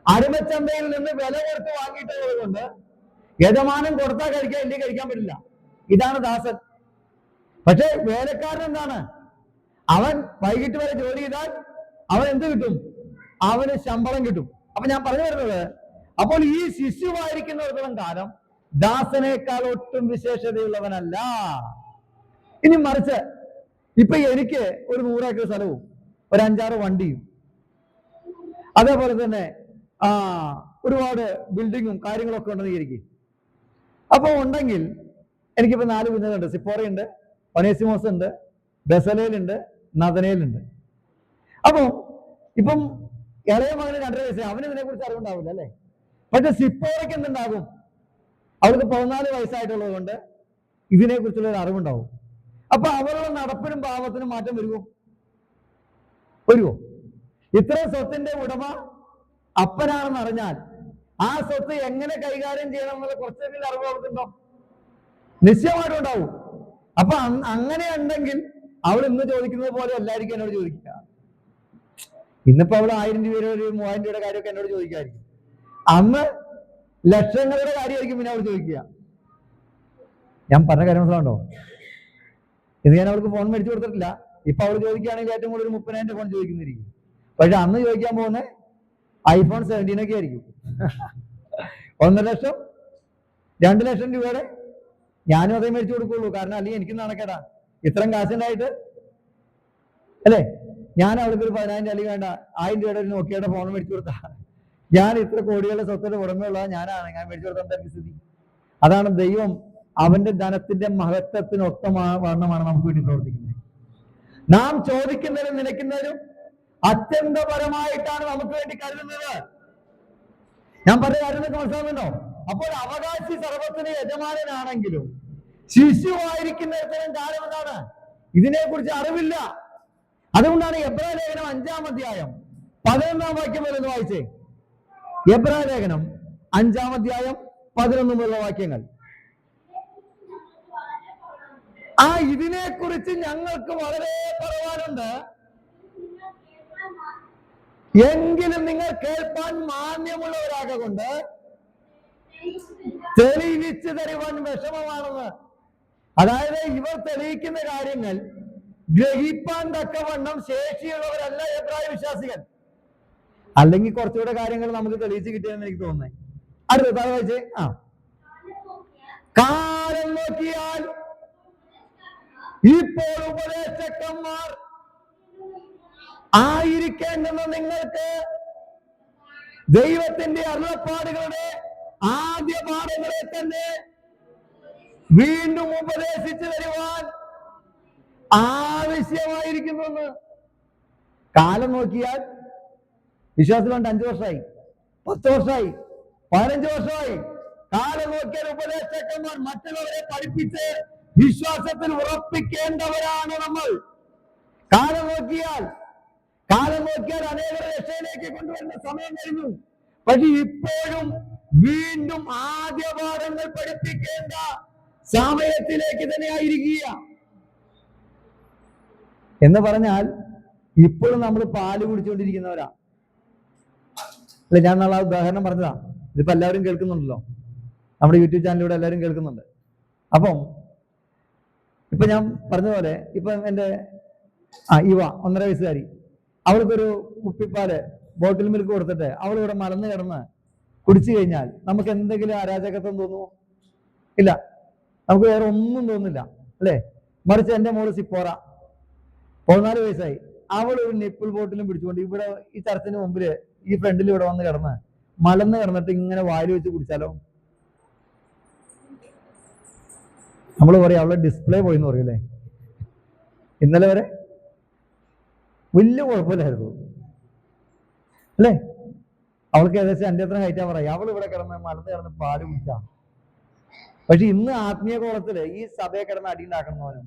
അടിമച്ചന്തയിൽ നിന്ന് വില കൊടുത്ത് വാങ്ങിയിട്ടുള്ളത് കൊണ്ട് യജമാനൻ കൊടുത്താൽ കഴിക്കാൻ, ഇല്ലെങ്കിൽ കഴിക്കാൻ പറ്റില്ല. ഇതാണ് ദാസൻ. പക്ഷെ വേലക്കാരൻ എന്താണ്? അവൻ വൈകിട്ട് വരെ ജോലി ചെയ്താൽ അവൻ എന്ത് കിട്ടും? അവന് ശമ്പളം കിട്ടും. അപ്പൊ ഞാൻ പറഞ്ഞു വരുന്നത്, അപ്പോൾ ഈ ശിശുവായിരിക്കുന്നിടത്തോളം കാലം ദാസനേക്കാൾ ഒട്ടും വിശേഷതയുള്ളവനല്ല. ഇനി മറിച്ച് ഇപ്പൊ എനിക്ക് ഒരു 100 ഏക്കർ സ്ഥലവും ഒരു 5-6 വണ്ടിയും അതേപോലെ തന്നെ ഒരുപാട് ബിൽഡിങ്ങും കാര്യങ്ങളൊക്കെ ഉണ്ടെന്ന് വിചാരിക്കും. അപ്പൊ ഉണ്ടെങ്കിൽ എനിക്കിപ്പോ 4 കുഞ്ഞുങ്ങളുണ്ട്. സിപ്പോറയുണ്ട്, ഒനേസിമോസ് ഉണ്ട്, ബെസലേലുണ്ട്, നദനേലുണ്ട്. അപ്പൊ ഇപ്പം ഇളയ മകന് 2.5 വയസ്സ്, അവന് ഇതിനെ കുറിച്ച് അറിവുണ്ടാവില്ല അല്ലെ? പക്ഷെ സിപ്പോറയ്ക്ക് എന്തുണ്ടാകും? അവൾക്ക് 14 വയസ്സായിട്ടുള്ളത് കൊണ്ട് ഇതിനെ കുറിച്ചുള്ള ഒരു അറിവുണ്ടാവും. അപ്പൊ അവരുടെ നടപ്പിനും ഭാവത്തിനും മാറ്റം വരുമോ? ഇത്രയും സ്വത്തിന്റെ ഉടമ അപ്പനാണെന്ന് അറിഞ്ഞാൽ ആ സ്വത്ത് എങ്ങനെ കൈകാര്യം ചെയ്യണം എന്നുള്ള കുറച്ചെങ്കിലും അറിവ് അവർക്കുണ്ടോ? നിശ്ചയമായിട്ടും ഉണ്ടാവും. അപ്പൊ അങ്ങനെ ഉണ്ടെങ്കിൽ അവൾ ഇന്ന് ചോദിക്കുന്നത് പോലെ എല്ലാവർക്കും എന്നോട് ചോദിക്കുക. ഇന്നിപ്പോ അവൾ 1000 രൂപയുടെ ഒരു 3000 രൂപയുടെ കാര്യമൊക്കെ എന്നോട് ചോദിക്കായിരിക്കും. അന്ന് ലക്ഷങ്ങളുടെ കാര്യമായിരിക്കും പിന്നെ അവൾ ചോദിക്കുക. ഞാൻ പറഞ്ഞ കാര്യം മനസ്സിലാണ്ടോ? ഇത് ഞാൻ അവൾക്ക് ഫോൺ മേടിച്ചു കൊടുത്തിട്ടില്ല. ഇപ്പൊ അവൾ ചോദിക്കുകയാണെങ്കിൽ ഏറ്റവും കൂടുതൽ 30,000 ഫോൺ ചോദിക്കുന്നിരിക്കും. പക്ഷെ അന്ന് ചോദിക്കാൻ പോകുന്നത് iPhone 17 ഒക്കെ ആയിരിക്കും. 1.5 ലക്ഷം 2 ലക്ഷം രൂപയുടെ ഞാനും അതേ മേടിച്ചു കൊടുക്കുള്ളൂ. കാരണം അല്ലെങ്കിൽ എനിക്ക് നടക്കേടാ ഇത്രയും കാശുണ്ടായിട്ട് അല്ലേ? ഞാൻ അവൾക്ക് ഒരു 10,000 അല്ലെങ്കിൽ വേണ്ട 1000 രൂപയുടെ ഒരു നോക്കിയുടെ ഫോൺ മേടിച്ചു കൊടുത്താ ഞാൻ ഇത്ര കോടികളുടെ സ്വത്തിന്റെ ഉടമയുള്ള ഞാനാണ്, ഞാൻ മേടിച്ചു കൊടുത്ത സ്ഥിതി. അതാണ് ദൈവം അവന്റെ ധനത്തിന്റെ മഹത്വത്തിനൊത്ത വണ്ണമാണ് നമുക്ക് വേണ്ടി പ്രവർത്തിക്കുന്നത്. നാം ചോദിക്കുന്നതിനും നിലയ്ക്കുന്നതിനും അത്യന്തപരമായിട്ടാണ് നമുക്ക് വേണ്ടി കരുതുന്നത്. ഞാൻ പറഞ്ഞ കാര്യങ്ങളൊക്കെ മനസ്സിലാകുന്നുണ്ടോ? അപ്പോൾ അവകാശി സർവത്തിന് യജമാനനാണെങ്കിലും ശിശുവായിരിക്കുന്നിടത്തോളം കാലം എന്താണ്? ഇതിനെക്കുറിച്ച് അറിവില്ല. അതുകൊണ്ടാണ് എബ്രായ ലേഖനം 5-ാം അധ്യായം 11-ാം വാക്യം വരെ വായിച്ചേ. എബ്രായ ലേഖനം 5-ാം അധ്യായം 11 മുതലുള്ള വാക്യങ്ങൾ. ഇതിനെക്കുറിച്ച് ഞങ്ങൾക്ക് വളരെ പറവാനുണ്ട്, എങ്കിലും നിങ്ങൾ കേൾപ്പാൻ മാന്യമുള്ളവരാകൊണ്ട് തെളിയിച്ചു തരുവാൻ വിഷമമാണെന്ന്. അതായത് ഇവർ തെളിയിക്കുന്ന കാര്യങ്ങൾ ഗ്രഹിപ്പാൻ തക്കവണ്ണം ശേഷിയുള്ളവരല്ല എബ്രായ വിശ്വാസികൾ. അല്ലെങ്കിൽ കുറച്ചുകൂടെ കാര്യങ്ങൾ നമുക്ക് തെളിയിച്ച് കിട്ടിയെന്ന് എനിക്ക് തോന്നുന്നത്. അടുത്ത വായിച്ചേ. കാലം നോക്കിയാൽ ഇപ്പോൾ ഉപദേശകന്മാർ ആയിരിക്കേണ്ടെന്ന നിങ്ങൾക്ക് ദൈവത്തിന്റെ അരുളപ്പാടുകളുടെ ആദ്യ പാഠങ്ങളെ തന്നെ വീണ്ടും ഉപദേശിച്ചു തരുവാൻ ആവശ്യമായിരിക്കുന്നു. കാലം നോക്കിയാൽ വിശ്വാസത്തിലുണ്ട് 5 വർഷമായി, 10 വർഷമായി, 15 വർഷമായി. കാലം നോക്കിയാൽ ഉപദേശകന്മാർ മറ്റുള്ളവരെ പഠിപ്പിച്ച് വിശ്വാസത്തിൽ ഉറപ്പിക്കേണ്ടവരാണ് നമ്മൾ. കാലം നോക്കിയാൽ അനേകരെ രക്ഷയിലേക്ക് കൊണ്ടുവരുന്ന സമയം കഴിഞ്ഞു. പക്ഷെ ഇപ്പോഴും വീണ്ടും ആദ്യ പാഠങ്ങൾ പഠിപ്പിക്കേണ്ട സമയത്തിലേക്ക് തന്നെ ആയിരിക്കുക. എന്ന് പറഞ്ഞാൽ ഇപ്പോഴും നമ്മൾ പാല് കുടിച്ചുകൊണ്ടിരിക്കുന്നവരാ അല്ലെ? ഞാൻ നാളെ ഉദാഹരണം പറഞ്ഞതാ. ഇതിപ്പോ എല്ലാവരും കേൾക്കുന്നുണ്ടല്ലോ, നമ്മുടെ യൂട്യൂബ് ചാനലിലൂടെ എല്ലാവരും കേൾക്കുന്നുണ്ട്. അപ്പം ഇപ്പൊ ഞാൻ പറഞ്ഞ പോലെ ഇപ്പൊ എന്റെ ഇവ 1.5 വയസ്സുകാരി, അവൾക്കൊരു കുപ്പിപ്പാല് ബോട്ടിൽ മിൽക്ക് കൊടുത്തിട്ട് അവൾ ഇവിടെ മലന്ന് കിടന്ന് കുടിച്ചു കഴിഞ്ഞാൽ നമുക്ക് എന്തെങ്കിലും അരാജകത്വം തോന്നുമോ? ഇല്ല, നമുക്ക് വേറെ ഒന്നും തോന്നില്ല അല്ലേ? മറിച്ച് എൻ്റെ മോള് സിപ്പോറ 14 വയസ്സായി, അവൾ ഒരു നിപ്പിൾ ബോട്ടിലും പിടിച്ചുകൊണ്ട് ഇവിടെ ഈ ചർച്ചിന് മുമ്പില് ഈ ഫ്രണ്ടിൽ ഇവിടെ വന്ന് കിടന്ന് മലന്ന് കിടന്നിട്ട് ഇങ്ങനെ വായിൽ വെച്ച് കുടിച്ചാലോ? നമ്മൾ പറയും അവളെ ഡിസ്പ്ലേ പോയി എന്ന് പറയൂലേ. ഇന്നലെ വരെ വലിയ കുഴപ്പമില്ലായിരുന്നു അല്ലേ? അവൾക്ക് ഏകദേശം എൻ്റെ അത്ര ഹൈറ്റാ പറയാം. അവൾ ഇവിടെ കിടന്ന് മലന്ന് കിടന്ന് പാല് കുടിച്ചാ. പക്ഷെ ഇന്ന് ആത്മീയ കോളത്തില് ഈ സഭയെ കിടന്ന് അടിയുണ്ടാക്കുന്നവനും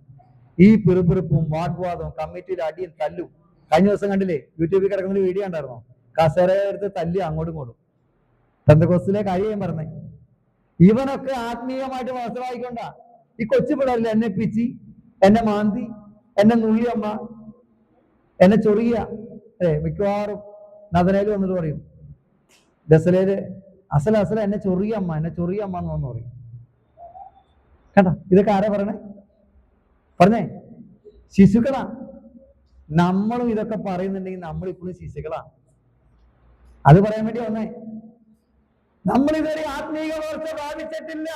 ഈ പിറുപിറുപ്പും വാഗ്വാദവും കമ്മിറ്റിയിൽ അടിയും തല്ലും. കഴിഞ്ഞ ദിവസം കണ്ടില്ലേ, യൂട്യൂബിൽ കിടക്കുന്ന വീഡിയോ ഉണ്ടായിരുന്നോ? കസേര എടുത്ത് തല്ലി അങ്ങോട്ടും ഇങ്ങോട്ടും. പെന്തക്കോസ്തിലെ കാര്യം ഞാൻ പറഞ്ഞേ. ഇവനൊക്കെ ആത്മീയമായിട്ട് മനസ്സിലായിക്കൊണ്ട ഈ കൊച്ചു പിള്ളേരില്ല എന്നെ പിച്ചി, എന്നെ മാന്തി, എന്നെ നുള്ളിയമ്മ, എന്നെ ചൊറിയ. മിക്കവാറും നദനയിൽ വന്നിട്ട് പറയും, ദസലേല് അസല എന്നെ ചൊറിയമ്മ എന്ന് വന്ന് പറയും. കേട്ടോ, ഇതൊക്കെ ആരാ പറഞ്ഞേ? ശിശുക്കളാ. നമ്മളും ഇതൊക്കെ പറയുന്നുണ്ടെങ്കിൽ നമ്മൾ ഇപ്പോഴും ശിശുക്കളാ. അത് പറയാൻ വേണ്ടി വന്നേ. നമ്മൾ ഇതുവരെ ആത്മീയ വളർച്ച പ്രാപിച്ചിട്ടില്ല,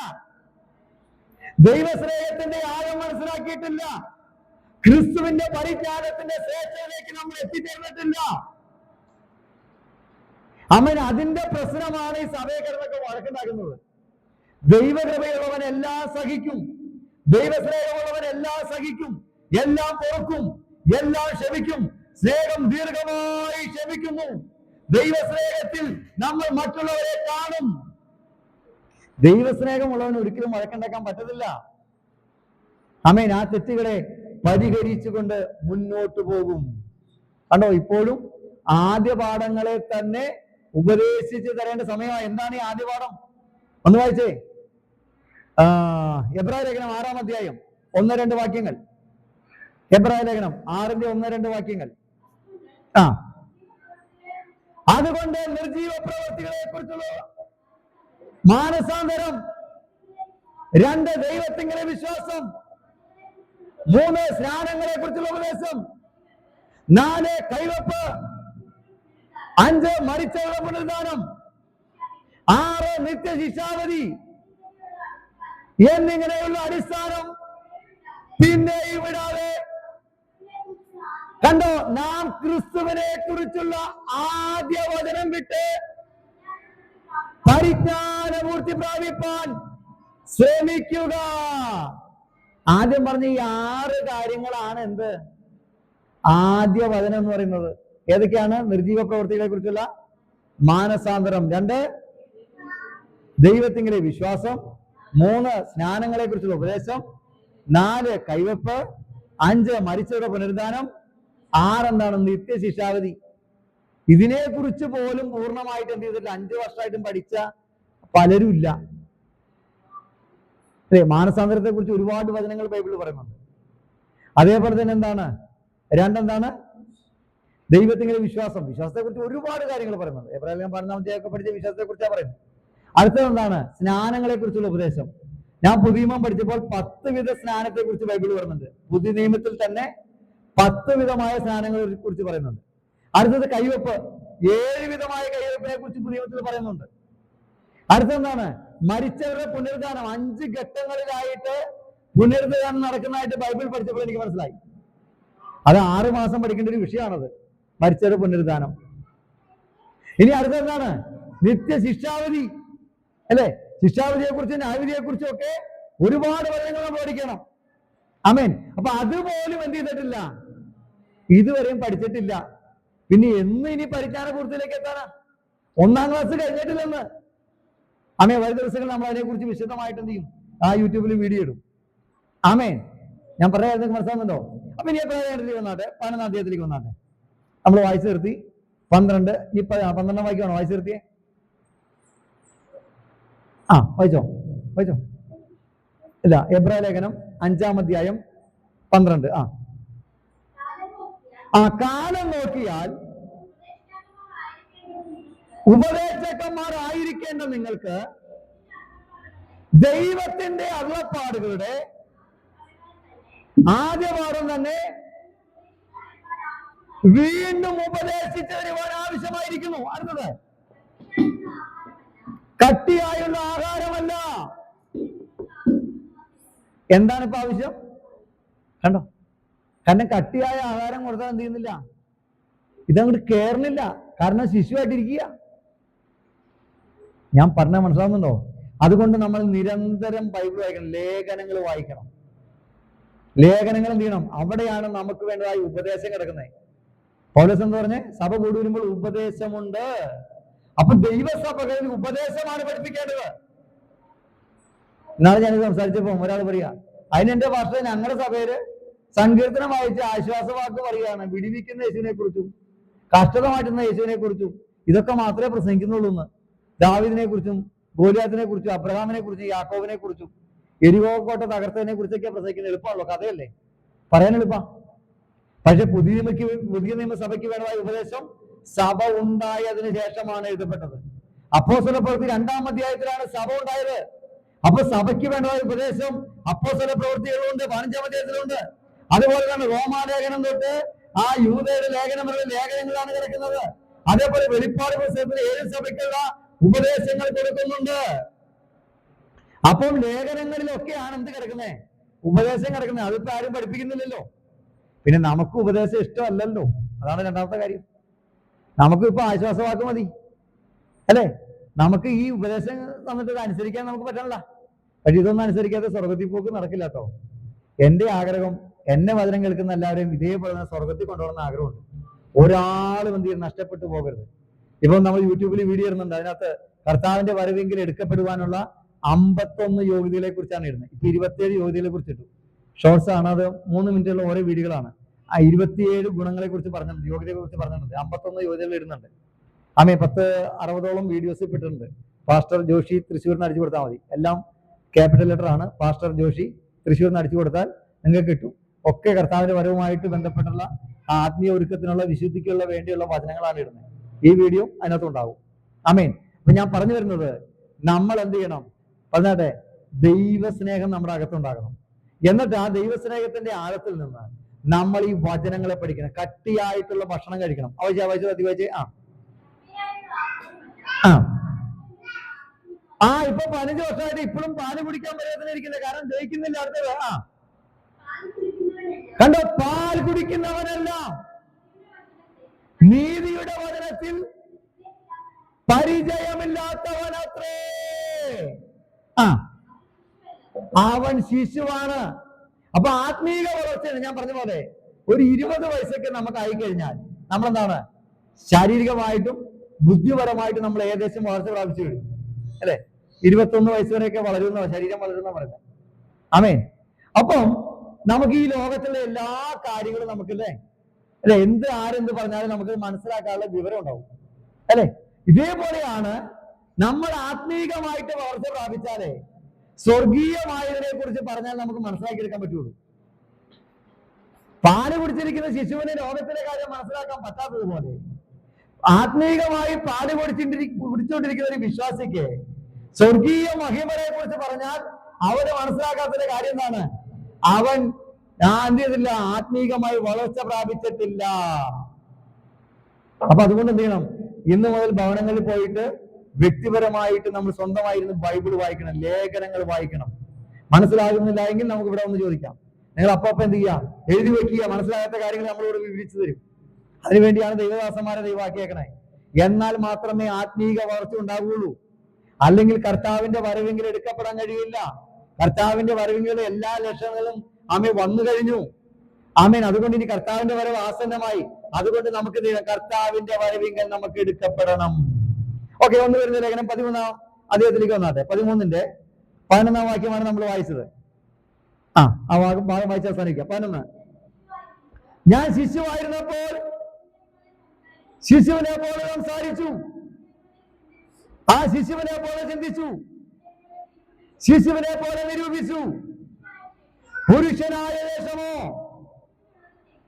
ദൈവസ്നേഹത്തിന്റെ ആഴം മനസ്സിലാക്കിയിട്ടില്ല, ക്രിസ്തുവിന്റെ പരിജ്ഞാനത്തിന്റെ ശ്രേഷ്ഠതയിലേക്ക് നമ്മൾ എത്തിച്ചേർന്നിട്ടില്ല. അതിന്റെ പ്രശ്നമാണ് ഈ സഭയെ കിടന്നൊക്കെ വഴക്കുണ്ടാക്കുന്നത്. ദൈവകൃപയുള്ളവൻ എല്ലാം സഹിക്കും, ദൈവസ്നേഹമുള്ളവൻ എല്ലാം സഹിക്കും, എല്ലാം പൊറുക്കും, എല്ലാം ക്ഷമിക്കും, സ്നേഹം ദീർഘമായി ക്ഷമിക്കുന്നു. ദൈവസ്നേഹത്തിൽ നമ്മൾ മറ്റുള്ളവരെ കാണും. ദൈവസ്നേഹമുള്ളവൻ ഒരിക്കലും വഴക്കുണ്ടാക്കാൻ പറ്റത്തില്ല. ആമേൻ. ആ തെറ്റുകളെ പരിഹരിച്ചുകൊണ്ട് മുന്നോട്ട് പോകും. കണ്ടോ, ഇപ്പോഴും ആദ്യ പാഠങ്ങളെ തന്നെ ഉപദേശിച്ച് തരേണ്ട സമയമാണ്. എന്താണ് ഈ ആദ്യ പാഠം? ഒന്ന് വായിച്ചേ. എബ്രായ ലേഖനം 6-ാം അധ്യായം 1-2 വാക്യങ്ങൾ. എബ്രായ ലേഖനം 6-ന്റെ 1-2 വാക്യങ്ങൾ. അതുകൊണ്ട് നിർജീവ പ്രവൃത്തികളെ കുറിച്ചുള്ള മാനസാന്തരം, 2 ദൈവത്തിങ്കലെ വിശ്വാസം, 3 സ്നാനങ്ങളെ കുറിച്ചുള്ള ഉപദേശം, 4 കൈവപ്പ്, 5 മരിച്ചവരുടെ പുനരുദ്ധാനം, 6 നിത്യശിക്ഷാവധി എന്നിങ്ങനെയുള്ള അടിസ്ഥാനം പിന്നെയും വിടാതെ. കണ്ടോ, നാം ക്രിസ്തുവിനെ കുറിച്ചുള്ള ആദ്യ വചനം വിട്ട് പരിജ്ഞാനപൂർത്തി പ്രാപിപ്പാൻ ശ്രമിക്കുക. ആദ്യം പറഞ്ഞ ഈ 6 കാര്യങ്ങളാണ് എന്ത്? ആദ്യ വചനം എന്ന് പറയുന്നത്. ഏതൊക്കെയാണ്? നിർജീവ പ്രവൃത്തികളെ കുറിച്ചുള്ള മാനസാന്തരം, 2 ദൈവത്തിങ്കലെ വിശ്വാസം, 3 സ്നാനങ്ങളെ കുറിച്ചുള്ള ഉപദേശം, 4 കൈവപ്പ്, 5 മരിച്ചവരുടെ പുനരുദ്ധാനം, 6 എന്താണ്? നിത്യശിക്ഷാവധി. ഇതിനെ കുറിച്ച് പോലും പൂർണ്ണമായിട്ട് എന്ത് ചെയ്തിട്ടില്ല, 5 വർഷമായിട്ടും പഠിച്ച പലരും ഇല്ല. അല്ലെ? മാനസാന്തരത്തെ കുറിച്ച് ഒരുപാട് വചനങ്ങൾ ബൈബിളിൽ പറയുന്നുണ്ട്. അതേപോലെ തന്നെ എന്താണ്? 2 എന്താണ്? ദൈവത്തിങ്കലെ വിശ്വാസം. വിശ്വാസത്തെ കുറിച്ച് ഒരുപാട് കാര്യങ്ങൾ പറയുന്നുണ്ട്. എബ്രാഹിം 12-ാം അധ്യായമൊക്കെ പഠിച്ച വിശ്വാസത്തെ കുറിച്ചാണ് പറയുന്നത്. അടുത്തത് എന്താണ്? സ്നാനങ്ങളെ കുറിച്ചുള്ള ഉപദേശം. ഞാൻ പുതിയ നിയമം പഠിച്ചപ്പോൾ 10 വിധ സ്നാനത്തെ കുറിച്ച് ബൈബിൾ പറയുന്നുണ്ട്. പുതിയ നിയമത്തിൽ തന്നെ 10 വിധമായ സ്നാനങ്ങളെ കുറിച്ച് പറയുന്നുണ്ട്. അടുത്തത് കൈവപ്പ്, 7 വിധമായ കൈവപ്പിനെ കുറിച്ച് പുതിയ നിയമത്തിൽ പറയുന്നുണ്ട്. അടുത്തെന്താണ്? മരിച്ചവരുടെ പുനരുദ്ധാനം. 5 ഘട്ടങ്ങളിലായിട്ട് പുനരുദ്ധാനം നടക്കുന്നതായിട്ട് ബൈബിൾ പഠിച്ചപ്പോൾ എനിക്ക് മനസ്സിലായി. അത് 6 മാസം പഠിക്കേണ്ട ഒരു വിഷയമാണത്, മരിച്ചവരുടെ പുനരുദ്ധാനം. ഇനി അടുത്തെന്താണ്? നിത്യശിക്ഷാവധി. അല്ലെ? ശിക്ഷാവിധിയെ കുറിച്ചും ന്യായവിധിയെ കുറിച്ചും ഒക്കെ ഒരുപാട് വചനങ്ങൾ നമ്മൾ പഠിക്കണം. ആമേൻ. അപ്പൊ അതുപോലും എന്ത് ചെയ്തിട്ടില്ല, ഇതുവരെയും പഠിച്ചിട്ടില്ല. പിന്നെ ഇനി പരിജ്ഞാനപൂർത്തിയിലേക്ക് എത്താനാ? 1-ാം ക്ലാസ് കഴിഞ്ഞിട്ടില്ലെന്ന്. ആമേ. വരും ദിവസങ്ങളിൽ നമ്മൾ അതിനെ കുറിച്ച് വിശദമായിട്ട് എന്ത് ചെയ്യും? യൂട്യൂബിൽ വീഡിയോ ഇടും. ആമേൻ. ഞാൻ പറയാൻ മനസ്സിലാകുന്നുണ്ടോ? അപ്പൊ ഇനി എപ്പോഴാണ് വന്നാട്ടെ? 11-ാം അധ്യായത്തിലേക്ക് വന്നാട്ടെ. നമ്മൾ വായിച്ചു നിർത്തി 12. 12 വായിക്കുവാണോ? വായിച്ചു നിർത്തിയേ. വായിച്ചോ. ഇല്ല, എബ്രായ ലേഖനം 5-ാം അധ്യായം 12. കാലം നോക്കിയാൽ ഉപദേശകന്മാരായിരിക്കേണ്ട നിങ്ങൾക്ക് ദൈവത്തിന്റെ അരുളപ്പാടുകളുടെ ആദ്യ പാഠം തന്നെ വീണ്ടും ഉപദേശിച്ചു തരുവാൻ ആവശ്യമായിരിക്കുന്നു. അടുത്തത് കട്ടിയായുള്ള ആഹാരമല്ല. എന്താണ് ഇപ്പൊ ആവശ്യം? കണ്ടോ? കാരണം കട്ടിയായ ആഹാരം കൊടുത്താൽ എന്ത് ചെയ്യുന്നില്ല, ഇതങ്ങോട്ട് കേറുന്നില്ല. കാരണം ശിശുവായിട്ടിരിക്കുക. ഞാൻ പറഞ്ഞ മനസ്സിലാവുന്നുണ്ടോ? അതുകൊണ്ട് നമ്മൾ നിരന്തരം ബൈബിൾ വായിക്കണം, ലേഖനങ്ങൾ വായിക്കണം. ലേഖനങ്ങൾ എന്ത് ചെയ്യണം? അവിടെയാണ് നമുക്ക് വേണ്ടതായ ഉപദേശം കിടക്കുന്നത്. പൗലോസ് എന്ന് പറഞ്ഞ് സഭ കൂടി വരുമ്പോൾ ഉപദേശമുണ്ട്. അപ്പൊ ദൈവസഭകളിൽ ഉപദേശമാണ് പഠിപ്പിക്കേണ്ടത്. ഇന്നാളെ ഞാൻ സംസാരിച്ചപ്പോ ഒരാൾ പറയാ, അതിനെന്റെ ഭാഷ ഞങ്ങളുടെ സഭയില് സങ്കീർത്തനം വായിച്ച ആശ്വാസവാക്ക് പറയാണ്, വിടിവിക്കുന്ന യേശുവിനെ കുറിച്ചും കഷ്ടത മാറ്റുന്ന യേശുവിനെ കുറിച്ചും ഇതൊക്കെ മാത്രമേ പ്രസംഗിക്കുന്നുള്ളൂ എന്ന്. ദാവീദിനെ കുറിച്ചും ഗോലിയാത്തിനെ കുറിച്ചും അബ്രഹാമിനെ കുറിച്ചും യാക്കോബിനെ കുറിച്ചും എരിഹോ കോട്ട തകർത്തതിനെ കുറിച്ചൊക്കെ പ്രസംഗിക്കുന്നത്. എളുപ്പമാണല്ലോ, കഥയല്ലേ, പറയാൻ എളുപ്പം. പക്ഷെ പുതിയ നിയമസഭയ്ക്ക് വേണ്ടതായ ഉപദേശം സഭ ഉണ്ടായതിനു ശേഷമാണ് എഴുതപ്പെട്ടത്. അപ്പോസ്തല പ്രവൃത്തി 2-ാം അധ്യായത്തിലാണ് സഭ ഉണ്ടായത്. അപ്പൊ സഭയ്ക്ക് വേണ്ടതായ ഉപദേശം അപ്പോസ്തല പ്രവൃത്തികളുണ്ട്, 15-ാം അധ്യായത്തിലുണ്ട്. അതുപോലെ തന്നെ റോമാലേഖനം തൊട്ട് ആ യൂദയുടെ ലേഖനം വരെ ലേഖനങ്ങളാണ് കിടക്കുന്നത്. അതേപോലെ വെളിപ്പാട് പുസ്തകത്തിൽ 7 സഭയ്ക്കുള്ള ഉപദേശങ്ങൾ കൊടുക്കുന്നുണ്ട്. അപ്പം ലേഖനങ്ങളിലൊക്കെയാണ് എന്ത് കിടക്കുന്നത്? ഉപദേശം കിടക്കുന്നത്. അതിപ്പോ ആരും പഠിപ്പിക്കുന്നില്ലല്ലോ. പിന്നെ നമുക്ക് ഉപദേശം ഇഷ്ടമല്ലല്ലോ, അതാണ് രണ്ടാമത്തെ കാര്യം. നമുക്ക് ഇപ്പൊ ആശ്വാസവാക്ക് മതി അല്ലെ? നമുക്ക് ഈ ഉപദേശം തന്നിട്ട് അനുസരിക്കാൻ നമുക്ക് പറ്റണല്ല. പക്ഷെ ഇതൊന്നും അനുസരിക്കാതെ സ്വർഗത്തിൽ പോക്ക് നടക്കില്ല കേട്ടോ. എന്റെ ആഗ്രഹം, എന്നെ വചനം കേൾക്കുന്ന എല്ലാവരെയും ഇതേപോലെ സ്വർഗത്തിൽ കൊണ്ടുപോകുന്ന ആഗ്രഹമുണ്ട്. ഒരാളും എന്ത് ചെയ്യും, നഷ്ടപ്പെട്ടു പോകരുത്. ഇപ്പൊ നമ്മൾ യൂട്യൂബിൽ വീഡിയോ ഇടുന്നുണ്ട്, അതിനകത്ത് കർത്താവിന്റെ വരവെങ്കിൽ എടുക്കപ്പെടുവാനുള്ള 51 യോഗ്യതകളെ കുറിച്ചാണ് ഇടുന്നത്. ഇപ്പൊ 27 യോഗ്യതകളെ കുറിച്ച് ഇട്ടു. ഷോർട്സ് ആണ്, അത് 3 മിനിറ്റുള്ള ഓരോ വീഡിയോകളാണ്. ആ 27 ഗുണങ്ങളെ കുറിച്ച് പറഞ്ഞിട്ടുണ്ട്, യോഗ്യതയെ കുറിച്ച് പറഞ്ഞിട്ടുണ്ട്. 51 യോഗ്യതകൾ ഇടുന്നുണ്ട്. 10-60ഓളം വീഡിയോസ് ഇട്ടിട്ടുണ്ട്. പാസ്റ്റർ ജോഷി തൃശ്ശൂരിന് അടിച്ചു കൊടുത്താൽ മതി. എല്ലാം ക്യാപിറ്റൽ ലെറ്റർ ആണ്. പാസ്റ്റർ ജോഷി തൃശ്ശൂരിന് അടിച്ചു കൊടുത്താൽ നിങ്ങൾക്ക് കിട്ടും. ഒക്കെ കർത്താവിന്റെ വരവുമായിട്ട് ബന്ധപ്പെട്ടുള്ള ആത്മീയ ഒരുക്കത്തിനുള്ള വിശുദ്ധിക്കുള്ള വേണ്ടിയുള്ള വചനങ്ങളാണ് ഇടുന്നത്. ഈ വീഡിയോ അതിനകത്തുണ്ടാവും. ആമേൻ. അപ്പൊ ഞാൻ പറഞ്ഞു വരുന്നത്, നമ്മൾ എന്ത് ചെയ്യണം? പറഞ്ഞാട്ടെ, ദൈവസ്നേഹം നമ്മുടെ അകത്തുണ്ടാകണം. എന്നിട്ട് ആ ദൈവസ്നേഹത്തിന്റെ ആഴത്തിൽ നിന്ന് നമ്മൾ ഈ വചനങ്ങളെ പഠിക്കണം. കട്ടിയായിട്ടുള്ള ഭക്ഷണം കഴിക്കണം. വായിച്ചേ. ഇപ്പൊ 15 വർഷമായിട്ട് ഇപ്പോഴും പാല് കുടിക്കാൻ പറ്റാതിരിക്കുന്നത് കാരണം ദഹിക്കുന്നില്ല. അടുത്തത് കണ്ടോ? പാൽ കുടിക്കുന്നവനെല്ലാം നീതിയുടെ വചനത്തിൽ പരിചയമില്ലാത്തവനത്രേ. അവൻ ശിശുവാണ്. അപ്പൊ ആത്മീക വളർച്ചയാണ്. ഞാൻ പറഞ്ഞ പോലെ ഒരു 20 വയസ്സൊക്കെ നമുക്ക് ആയിക്കഴിഞ്ഞാൽ നമ്മളെന്താണ്, ശാരീരികമായിട്ടും ബുദ്ധിപരമായിട്ടും നമ്മൾ ഏകദേശം വളർച്ച പ്രാപിച്ചു കഴിഞ്ഞു അല്ലെ? 21 വയസ്സ് വരെയൊക്കെ വളരുന്ന, ശരീരം വളരുന്ന പറയുന്നത്. ആമേൻ. അപ്പം നമുക്ക് ഈ ലോകത്തിലെ എല്ലാ കാര്യങ്ങളും നമുക്കല്ലേ അല്ലെ, ആരെന്ത് പറഞ്ഞാലും നമുക്ക് മനസ്സിലാക്കാനുള്ള വിവരം ഉണ്ടാവും അല്ലെ? ഇതേപോലെയാണ് നമ്മൾ ആത്മീകമായിട്ട് വളർച്ച പ്രാപിച്ചാലേ സ്വർഗീയമായതിനെ കുറിച്ച് പറഞ്ഞാൽ നമുക്ക് മനസ്സിലാക്കിയെടുക്കാൻ പറ്റുള്ളൂ. പാല് കുടിച്ചിരിക്കുന്ന ശിശുവിന് ലോകത്തിലെ കാര്യം മനസ്സിലാക്കാൻ പറ്റാത്തതുപോലെ ആത്മീകമായി പാല് കുടിച്ചുകൊണ്ടിരിക്കുന്ന ഒരു വിശ്വാസിക്ക് സ്വർഗീയ മഹിമയെ കുറിച്ച് പറഞ്ഞാൽ അവന് മനസ്സിലാക്കാത്തതിന്റെ കാര്യം എന്താണ്? അവൻ എന്ത് ചെയ്തില്ല? ആത്മീകമായി വളർച്ച പ്രാപിച്ചിട്ടില്ല. അപ്പൊ അതുകൊണ്ട് എന്ത് ചെയ്യണം? ഇന്ന് മുതൽ ഭവനങ്ങളിൽ പോയിട്ട് വ്യക്തിപരമായിട്ട് നമ്മൾ സ്വന്തമായിരുന്നു ബൈബിൾ വായിക്കണം, ലേഖനങ്ങൾ വായിക്കണം. മനസ്സിലാകുന്നില്ല എങ്കിൽ നമുക്ക് ഇവിടെ ഒന്ന് ചോദിക്കാം. നിങ്ങൾ അപ്പൊ എന്ത് ചെയ്യുക? എഴുതി വെക്കുക. മനസ്സിലാകാത്ത കാര്യങ്ങൾ നമ്മളിവിടെ വിവരിച്ചു തരും. അതിനുവേണ്ടിയാണ് ദൈവദാസന്മാരെ ദൈവാക്കിയേക്കണേ. എന്നാൽ മാത്രമേ ആത്മീക വളർച്ച ഉണ്ടാവുകയുള്ളൂ. അല്ലെങ്കിൽ കർത്താവിന്റെ വരവെങ്കിൽ എടുക്കപ്പെടാൻ കഴിയില്ല. കർത്താവിന്റെ വരവെങ്കിലും എല്ലാ ലക്ഷണങ്ങളും വന്നു കഴിഞ്ഞു. ആമേൻ. അതുകൊണ്ട് ഇനി കർത്താവിന്റെ വരവ് ആസന്നമായി. അതുകൊണ്ട് നമുക്ക് കർത്താവിന്റെ വരവെങ്കിൽ നമുക്ക് എടുക്കപ്പെടണം. ഓക്കെ, ഒന്ന് വരുന്ന ലേഖനം 13-ാം അധ്യായത്തിലേക്ക് വന്നാട്ടെ. 13-ന്റെ 11-ാം വാക്യമാണ് നമ്മൾ വായിച്ചത്. ആ ഭാഗം വായിച്ച് അവസാനിക്കുക. 11. ഞാൻ ശിശുവായിരുന്നപ്പോൾ ശിശുവിനെ പോലെ സംസാരിച്ചു, ആ ശിശുവിനെ പോലെ ചിന്തിച്ചു, ശിശുവിനെ പോലെ നിരൂപിച്ചു. പുരുഷനായ വേഷമോ?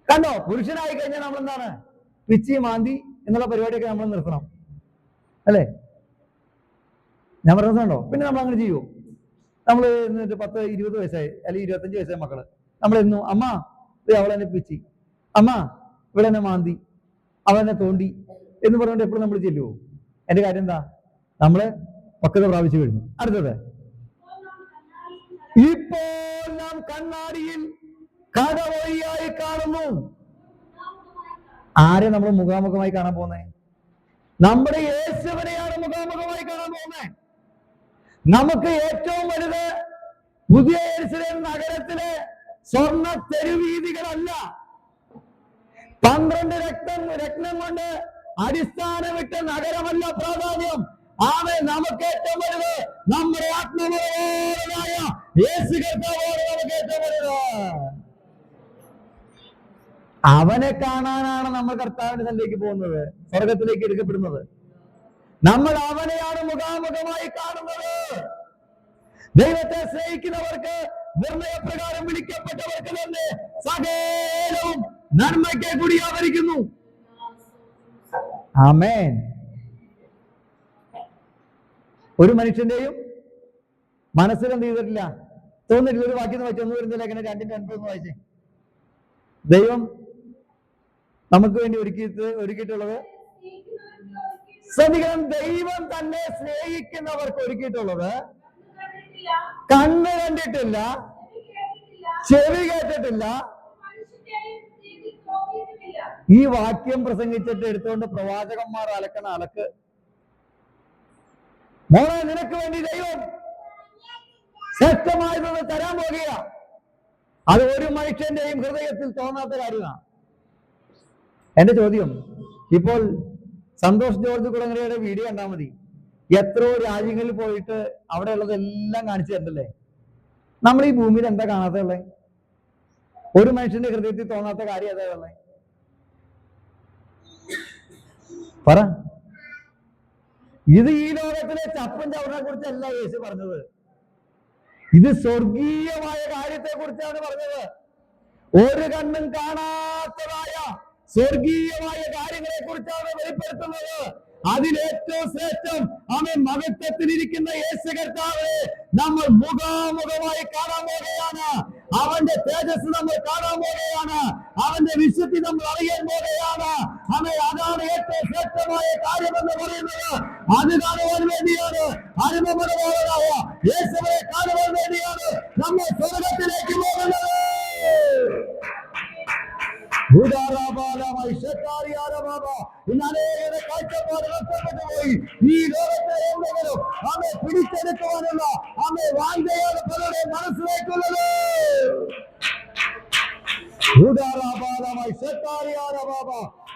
കണ്ടോ? പുരുഷനായി കഴിഞ്ഞാൽ നമ്മൾ എന്താണ്? പിച്ചി മാന്തി എന്നുള്ള പരിപാടിയൊക്കെ നമ്മൾ നിർത്തണം അല്ലേ? ഞാൻ പറഞ്ഞോ? പിന്നെ നമ്മൾ അങ്ങനെ ചെയ്യുമോ? നമ്മൾ 10-20 വയസ്സായി അല്ലെങ്കിൽ 25 വയസ്സായ മക്കള് നമ്മളെന്നു അമ്മ അവളെന്നെ പിച്ചി, അമ്മ ഇവളെന്നെ മാന്തി, അവനെ തോണ്ടി എന്ന് പറഞ്ഞുകൊണ്ട് എപ്പോഴും നമ്മൾ ചെല്ലുവോ? എന്റെ കാര്യം എന്താ? നമ്മള് പക്വത പ്രാപിച്ചു കഴിഞ്ഞു. അടുത്തത്, ഇപ്പോൾ നാം കണ്ണാടിയിൽ കടവഴിയായി കാണുന്നു. ആരെ നമ്മൾ മുഖാമുഖമായി കാണാൻ പോകുന്നേ? നമ്മുടെ യേശുവിനെയാണ് മുഖാമുഖമായി കാണാൻ പോകുന്നത്. നമുക്ക് ഏറ്റവും വലുത് പുതിയ യെരൂശലേം നഗരത്തിലെ സ്വർണ്ണ തെരുവീതികളല്ല, 12 രത്നം കൊണ്ട് അടിസ്ഥാനമിട്ട നഗരമല്ല പ്രാധാന്യം. നമുക്ക് ഏറ്റവും വലുത് നമ്മുടെ ആത്മനിർഭരനായ യേശു കർത്താവാണ് നമുക്ക് ഏറ്റവും വലുത്. അവനെ കാണാനാണ് നമ്മൾ കർത്താവിന്റെ സന്നിധിയിലേക്ക് പോകുന്നത്, സ്വർഗത്തിലേക്ക് എടുക്കപ്പെടുന്നത്. നമ്മൾ അവനെയാണ് മുഖാമുഖമായി കാണുന്നത്. ദൈവത്തെ സ്നേഹിക്കുന്നവർക്ക്, നിർണയപ്രകാരം വിളിക്കപ്പെട്ടവർക്ക് തന്നെ സകലവും നന്മയ്ക്ക് കൂടി ആവരിക്കുന്നു. ആമേൻ. ഒരു മനുഷ്യന്റെയും മനസ്സിൽ എന്ത് ചെയ്തിട്ടില്ല, തോന്നിട്ടില്ല. ഒരു വാക്യം വായിച്ചു, ഒന്ന് വരുന്നില്ല, അങ്ങനെ 2:9 വായിച്ചേ. ദൈവം നമുക്ക് വേണ്ടി ഒരുക്കിയിട്ടുള്ളത്, ശ്രദ്ധിക്കണം, ദൈവം തന്നെ സ്നേഹിക്കുന്നവർക്ക് ഒരുക്കിയിട്ടുള്ളത് കണ്ണ് കണ്ടിട്ടില്ല, ചെവി കേട്ടിട്ടില്ല. ഈ വാക്യം പ്രസംഗിച്ചിട്ട് എടുത്തുകൊണ്ട് പ്രവാചകന്മാർ അലക്കണ അലക്ക്. മോളെ, നിനക്ക് വേണ്ടി ദൈവം ശ്രേഷ്ഠമായതൊന്ന് തരാൻ പോകുക. അത് ഒരു മനുഷ്യന്റെയും ഹൃദയത്തിൽ തോന്നാത്ത കാര്യമാണ്. എന്റെ ചോദ്യം, ഇപ്പോൾ സന്തോഷ് ജോർജ് കുളങ്ങരയുടെ വീഡിയോ കണ്ടാൽ മതി, എത്രയോ രാജ്യങ്ങളിൽ പോയിട്ട് അവിടെ ഉള്ളതെല്ലാം കാണിച്ചു തരണ്ടല്ലേ. നമ്മൾ ഈ ഭൂമിയിൽ എന്താ കാണാത്തുള്ളേ? ഒരു മനുഷ്യന്റെ ഹൃദയത്തിൽ തോന്നാത്ത കാര്യം ഏതാ ഉള്ളേ? പറ. ഇത് ഈ ലോകത്തിലെ ചപ്പും ചവറിനെ കുറിച്ചല്ല യേശു പറഞ്ഞത്. ഇത് സ്വർഗീയമായ കാര്യത്തെ കുറിച്ചാണ് പറഞ്ഞത്. ഒരു കണ്ണും കാണാത്തതായ സ്വർഗീയമായ കാര്യങ്ങളെ കുറിച്ചാണ് വെളിപ്പെടുത്തുന്നത്. അതിലേറ്റവും ശ്രേഷ്ഠം അവൻ മഹത്വത്തിലിരിക്കുന്ന യേശു കർത്താവെ നമ്മൾ മുഖാമുഖമായി കാണാൻ പോകുകയാണ്. അവന്റെ തേജസ് നമ്മൾ കാണാൻ പോകുകയാണ്. അവന്റെ വിശുദ്ധി നമ്മൾ അറിയാൻ പോകുകയാണ്. അതാണ് ഏറ്റവും ശ്രേഷ്ഠമായ കാര്യമെന്ന് പറയുന്നത്. അത് കാണുവാൻ വേണ്ടിയാണ്, അനുഭവപരമായ യേശുവിനെ കാണുവാൻ വേണ്ടിയാണ് നമ്മൾ സ്വർഗത്തിലേക്ക് പോകുന്നത്. കാഴ്ചപ്പാട് നഷ്ടപ്പെട്ടു പോയി. ഈ ലോകത്തെ എന്തെങ്കിലും പിടിച്ചെടുക്കുവാനുള്ള വാഞ്ചയാണ് പലരുടെ മനസ്സിലേക്കുള്ളത്.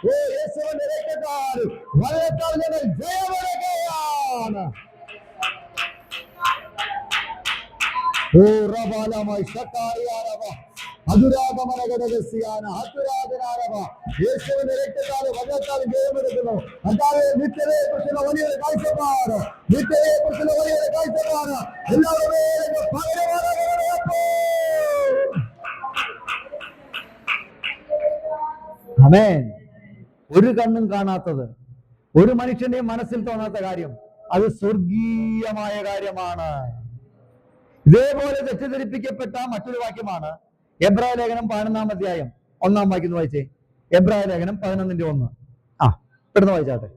യേശുവിന്റെ രക്തത്താൽ വലയത്താൽ ഞങ്ങൾ ജയമെടുക്കുകയാണ്. യേശുവിന്റെ രക്തത്താൽ വചനത്താലും ജയമെടുക്കുന്നു. അതായത് നിത്യതയെ കുറിച്ചുള്ള വലിയൊരു കാഴ്ചപ്പാട്, നിത്യതയെ കുറിച്ചുള്ള വലിയൊരു കാഴ്ചപ്പാട് എല്ലാവരും ആമേൻ. ഒരു കണ്ണും കാണാത്തത്, ഒരു മനുഷ്യന്റെയും മനസ്സിൽ തോന്നാത്ത കാര്യം, അത് സ്വർഗീയമായ കാര്യമാണ്. ഇതേപോലെ തെറ്റിദ്ധരിപ്പിക്കപ്പെട്ട മറ്റൊരു വാക്യമാണ് എബ്രായ ലേഖനം 11-ാം അധ്യായം 1-ാം വാക്യം വായിച്ചേ. എബ്രായ ലേഖനം 11:1. പെട്ടെന്ന് വായിച്ചാട്ടെ.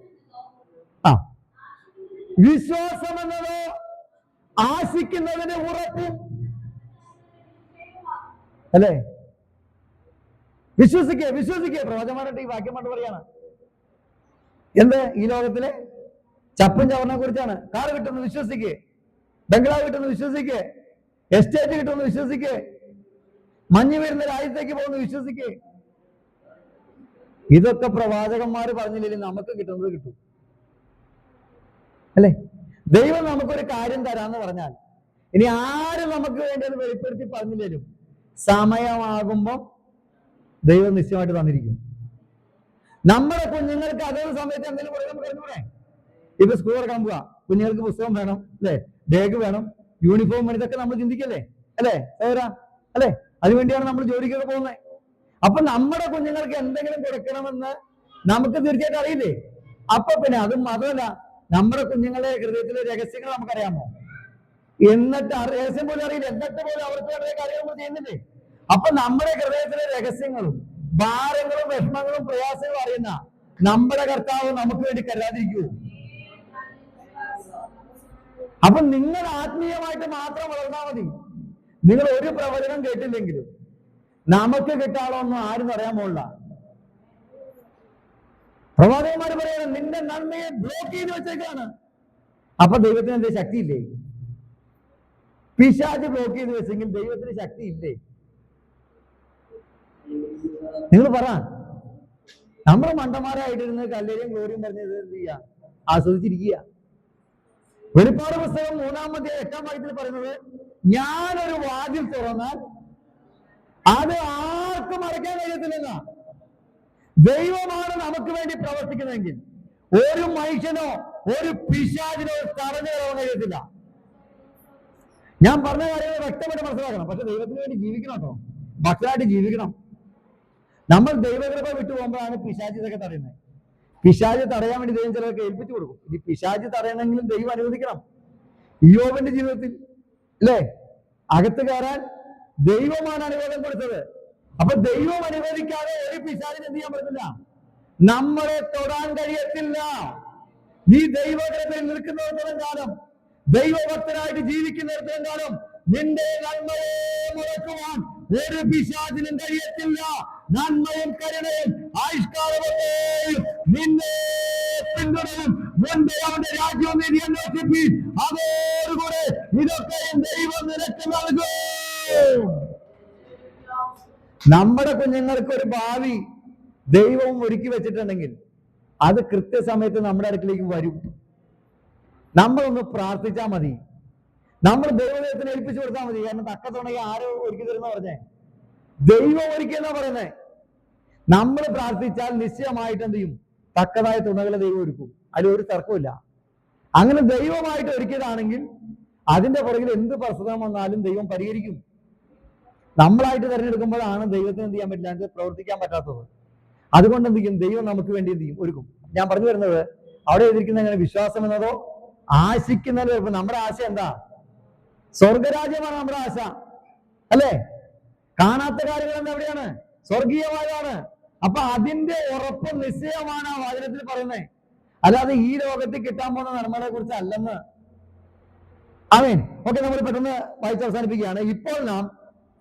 വിശ്വാസം എന്നത് ആശിക്കുന്നതിന് ഉറപ്പും, അല്ലേ? വിശ്വസിക്കുക. പ്രവാചകന്മാരുടെ ഈ വാക്യം കൊണ്ട് പറയാണ് എന്ത്? ഈ ലോകത്തിലെ ചപ്പും ചവറിനെ കുറിച്ചാണ്. കാറ് കിട്ടുന്നത് വിശ്വസിക്കേ, ബംഗ്ലാവ് കിട്ടുന്നത് വിശ്വസിക്കേ, എസ്റ്റേറ്റ് കിട്ടുന്നത് വിശ്വസിക്കേ, മഞ്ഞ് വരുന്ന രാജ്യത്തേക്ക് പോകുന്നത് വിശ്വസിക്കേ. ഇതൊക്കെ പ്രവാചകന്മാർ പറഞ്ഞില്ലെങ്കിൽ നമുക്ക് കിട്ടുന്നത് കിട്ടും, അല്ലേ? ദൈവം നമുക്കൊരു കാര്യം തരാന്ന് പറഞ്ഞാൽ ഇനി ആരും നമുക്ക് വേണ്ടി അത് വെളിപ്പെടുത്തി പറഞ്ഞില്ലേലും സമയമാകുമ്പം ദൈവം നിശ്ചയമായിട്ട് തന്നിരിക്കും. നമ്മുടെ കുഞ്ഞുങ്ങൾക്ക് അതേ സമയത്ത് എന്തെങ്കിലും പറയാം. ഇപ്പൊ സ്കൂൾ തുറക്കാൻ പോവാ, കുഞ്ഞുങ്ങൾക്ക് പുസ്തകം വേണം, അല്ലെ? ബാഗ് വേണം, യൂണിഫോം വേണം. ഇതൊക്കെ നമ്മൾ ചിന്തിക്കല്ലേ, അല്ലെ സഹോദരാ? അല്ലെ? അതിനുവേണ്ടിയാണ് നമ്മൾ ജോലിക്കൊക്കെ പോകുന്നത്. അപ്പൊ നമ്മുടെ കുഞ്ഞുങ്ങൾക്ക് എന്തെങ്കിലും കൊടുക്കണമെന്ന് നമുക്ക് തീർച്ചയായിട്ടും അറിയില്ലേ? അപ്പൊ പിന്നെ അതും മാത്രമല്ല, നമ്മുടെ കുഞ്ഞുങ്ങളുടെ ഹൃദയത്തിലെ രഹസ്യങ്ങൾ നമുക്കറിയാമോ? എന്നിട്ട് രഹസ്യം പോലും അറിയില്ല, എന്നിട്ട് പോലും അവർക്ക് വേണ്ട കാര്യങ്ങൾ നമ്മൾ ചെയ്യുന്നില്ലേ? അപ്പൊ നമ്മുടെ ഹൃദയത്തിലെ രഹസ്യങ്ങളും ഭാരങ്ങളും വിഷമങ്ങളും പ്രയാസങ്ങളും അറിയുന്ന നമ്മുടെ കർത്താവ് നമുക്ക് വേണ്ടി കരുതാതിരിക്കൂ? അപ്പൊ നിങ്ങൾ ആത്മീയമായിട്ട് മാത്രം വളർന്നാൽ മതി. നിങ്ങൾ ഒരു പ്രവചനം കേട്ടില്ലെങ്കിലും നമുക്ക് കിട്ടാളൊന്നും ആരും പറയാൻ പോകില്ല. പ്രവാചകന്മാർ പറയണം നിന്റെ നന്മയെ ബ്ലോക്ക് ചെയ്ത് വെച്ചേക്കാണ്. അപ്പൊ ദൈവത്തിന് എന്തേ ശക്തിയില്ലേ? പിശാച് ബ്ലോക്ക് ചെയ്ത് വെച്ചെങ്കിൽ ദൈവത്തിന് ശക്തി ഇല്ലേ? നിങ്ങൾ പറ. നമ്മൾ മണ്ടന്മാരായിട്ടിരുന്ന് കല്ലേരിയും ഗ്ലോറിയും പറഞ്ഞത് എന്ത് ചെയ്യുക? ആസ്വദിച്ചിരിക്കുക. വെളിപ്പാട് പുസ്തകം 3-ാം അധ്യായം 8-ാം വാക്യത്തിൽ പറയുന്നത്, ഞാനൊരു വാതിൽ തുറന്നാൽ അത് ആർക്കും അടയ്ക്കാൻ കഴിയത്തില്ലെന്ന. ദൈവമാണ് നമുക്ക് വേണ്ടി പ്രവർത്തിക്കുന്നതെങ്കിൽ ഒരു മനുഷ്യനോ ഒരു പിശാചിനോ തടഞ്ഞു കയറാൻ കഴിയത്തില്ല. ഞാൻ പറഞ്ഞ കാര്യങ്ങൾ വ്യക്തമായിട്ട് മനസ്സിലാക്കണം. പക്ഷെ ദൈവത്തിന് വേണ്ടി ജീവിക്കണം കേട്ടോ, ഭക്തരായിട്ട് ജീവിക്കണം. നമ്മൾ ദൈവകൃപ വിട്ടു പോകുമ്പോഴാണ് പിശാച് ഇതൊക്കെ തടയുന്നത്. പിശാച് തടയാൻ വേണ്ടി ദൈവം ചിലർക്ക് ഏൽപ്പിച്ചു കൊടുക്കും. ഈ പിശാച് തടയണമെങ്കിലും ദൈവം അനുവദിക്കണം. ഇയ്യോബിന്റെ ജീവിതത്തിൽ അല്ലേ, അകത്ത് കയറാൻ ദൈവമാണ് അനുവാദം കൊടുത്തത്. അപ്പൊ ദൈവം അനുവദിക്കാതെ ഒരു പിശാചിന് എന്ത് ചെയ്യാൻ പറ്റില്ല? നമ്മളെ തൊടാൻ കഴിയത്തില്ല. നീ ദൈവകൃപയിൽ നിൽക്കുന്നിടത്തോളം കാലം, ദൈവഭക്തനായിട്ട് ജീവിക്കുന്നിടത്തോളം കാലം നിന്റെ നന്മയെ മുടക്കുവാൻ ഒരു പിശാചിനും കഴിയത്തില്ല. നന്മയും കരുണയും ആയുഷ്കാലത്തെയും നിന്നെ പിന്തുടരും. മുൻപേ അവന്റെ രാജ്യവും നീതി അന്വേഷിപ്പീൻ, അതോടുകൂടെ ഇതൊക്കെയും ദൈവം നിനക്ക് നൽകും. നമ്മുടെ കുഞ്ഞുങ്ങൾക്ക് ഒരു ഭാവി ദൈവവും ഒരുക്കി വെച്ചിട്ടുണ്ടെങ്കിൽ അത് കൃത്യസമയത്ത് നമ്മുടെ അടുക്കിലേക്ക് വരും. നമ്മളൊന്ന് പ്രാർത്ഥിച്ചാൽ മതി, നമ്മൾ ദൈവത്തിന് ഏൽപ്പിച്ചു കൊടുത്താൽ മതി. കാരണം തക്കത്തുണ്ടെങ്കിൽ ആരോ ഒരുക്കി തരുന്ന പറഞ്ഞേ? ദൈവം ഒരുക്കിയെന്നാ പറയുന്നേ. നമ്മൾ പ്രാർത്ഥിച്ചാൽ നിശ്ചയമായിട്ട് എന്ത് ചെയ്യും? തക്കതായ തുണകളെ ദൈവം ഒരുക്കും. അതിൽ ഒരു തർക്കമില്ല. അങ്ങനെ ദൈവമായിട്ട് ഒരുക്കിയതാണെങ്കിൽ അതിന്റെ പുറകിൽ എന്ത് പ്രശ്നം വന്നാലും ദൈവം പരിഹരിക്കും. നമ്മളായിട്ട് തിരഞ്ഞെടുക്കുമ്പോഴാണ് ദൈവത്തിന് എന്ത് ചെയ്യാൻ പറ്റില്ല, പ്രവർത്തിക്കാൻ പറ്റാത്തത്. അതുകൊണ്ട് എന്ത് ചെയ്യും? ദൈവം നമുക്ക് വേണ്ടി എന്ത് ചെയ്യും? ഒരുക്കും. ഞാൻ പറഞ്ഞു വരുന്നത്, അവിടെ എതിർക്കുന്ന എങ്ങനെ വിശ്വാസം എന്നതോ ആശിക്കുന്നത്. ഇപ്പൊ നമ്മുടെ ആശ എന്താ? സ്വർഗരാജ്യമാണ് നമ്മുടെ ആശ, അല്ലേ? കാണാത്ത കാര്യങ്ങൾ എവിടെയാണ്? സ്വർഗീയമായതാണ്. അപ്പൊ അതിന്റെ ഉറപ്പ് നിശ്ചയമാണ് ആ വചനത്തിൽ പറയുന്നത്. അല്ലാതെ ഈ ലോകത്തിൽ കിട്ടാൻ പോകുന്ന നന്മകളെ കുറിച്ച് അല്ലെന്ന്. ആമേൻ. ഓക്കെ, നമ്മൾ പെട്ടെന്ന് വായിച്ച് അവസാനിപ്പിക്കുകയാണ്. ഇപ്പോൾ നാം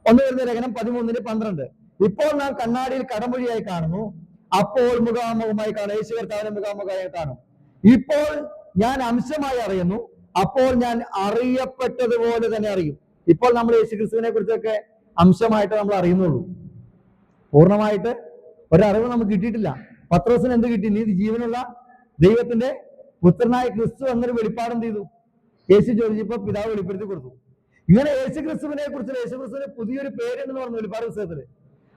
1 Corinthians ലേഖനം 13:12. ഇപ്പോൾ നാം കണ്ണാടിയിൽ കടമൊഴിയായി കാണുന്നു, അപ്പോൾ മുഖാമുഖമായി കാണും. യേശു കർത്താവിനെ മുഖാമുഖമായി കാണും. ഇപ്പോൾ ഞാൻ അംശമായി അറിയുന്നു, അപ്പോൾ ഞാൻ അറിയപ്പെട്ടതുപോലെ തന്നെ അറിയും. ഇപ്പോൾ നമ്മൾ യേശു ക്രിസ്തുവിനെ കുറിച്ചൊക്കെ അംശമായിട്ട് നമ്മൾ അറിയുന്നുള്ളൂ. പൂർണ്ണമായിട്ട് ഒരറിവ് നമുക്ക് കിട്ടിയിട്ടില്ല. പത്രോസിന് എന്ത് കിട്ടി? നീ ജീവനുള്ള ദൈവത്തിന്റെ പുത്രനായ ക്രിസ്തു എന്നൊരു വെളിപ്പാടും ചെയ്തു. യേശു ചോദിച്ചപ്പോ പിതാവ് വെളിപ്പെടുത്തി കൊടുത്തു. ഇങ്ങനെ യേശു ക്രിസ്തുവിനെ കുറിച്ച്, യേശു ക്രിസ്തുവിന് പുതിയൊരു പേരെന്ന് പറഞ്ഞു വെളിപ്പാട് പുസ്തകത്തില്.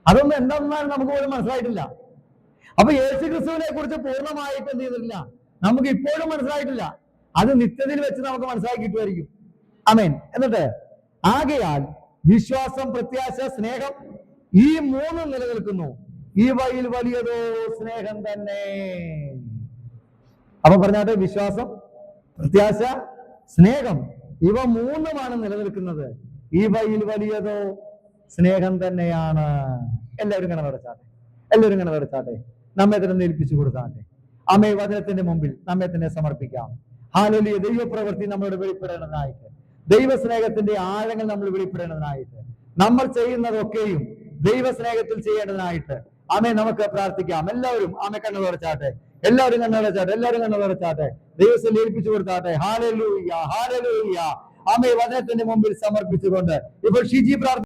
അതൊന്നും എന്താണെന്നാലും നമുക്ക് പോലും മനസ്സിലായിട്ടില്ല. അപ്പൊ യേശു ക്രിസ്തുവിനെ കുറിച്ച് പൂർണ്ണമായിട്ട് എന്ത് ചെയ്തിട്ടില്ല, നമുക്ക് ഇപ്പോഴും മനസ്സിലായിട്ടില്ല. അത് നിത്യതയിൽ വെച്ച് നമുക്ക് മനസ്സിലാക്കി കിട്ടുമായിരിക്കും. ആമേൻ. എന്നിട്ട് ആകയാൽ വിശ്വാസം, പ്രത്യാശ, സ്നേഹം, ഈ 3 നിലനിൽക്കുന്നു. ഇവയിൽ വലിയതോ സ്നേഹം തന്നെ. അപ്പൊ പറഞ്ഞാട്ടെ, വിശ്വാസം, പ്രത്യാശ, സ്നേഹം, ഇവ 3 നിലനിൽക്കുന്നത്. ഇവയിൽ വലിയതോ സ്നേഹം തന്നെയാണ്. എല്ലാവരും കണ്ണടച്ചാട്ടെ, എല്ലാവരും കണ്ണടച്ചാട്ടെ. നമ്മെ തന്നെ ഏൽപ്പിച്ചു കൊടുത്താട്ടെ. അമ്മേ, വചനത്തിന്റെ മുമ്പിൽ നമ്മെ തന്നെ സമർപ്പിക്കാം. ഹല്ലേലൂയ. ദൈവപ്രവൃത്തി നമ്മളോട് വെളിപ്പെടേണ്ടതായിട്ട്, ദൈവസ്നേഹത്തിന്റെ ആഴങ്ങൾ നമ്മൾ വെളിപ്പെടേണ്ടതിനായിട്ട്, നമ്മൾ ചെയ്യുന്നതൊക്കെയും ദൈവസ്നേഹത്തിൽ ചെയ്യേണ്ടതിനായിട്ട് ആമേ നമുക്ക് പ്രാർത്ഥിക്കാം. എല്ലാവരും ആമേ കണ്ണുടച്ചാട്ടെ, എല്ലാവരും കണ്ണുടച്ചാട്ടെ, എല്ലാവരും കണ്ണുടച്ചാട്ടെ. ദൈവത്തിൽ ഏൽപ്പിച്ചു കൊടുത്താട്ടെ. Hallelujah, hallelujah. ആമേ, വചനത്തിന്റെ മുമ്പിൽ സമർപ്പിച്ചുകൊണ്ട് ഇപ്പോൾ ഷിജി പ്രാർത്ഥന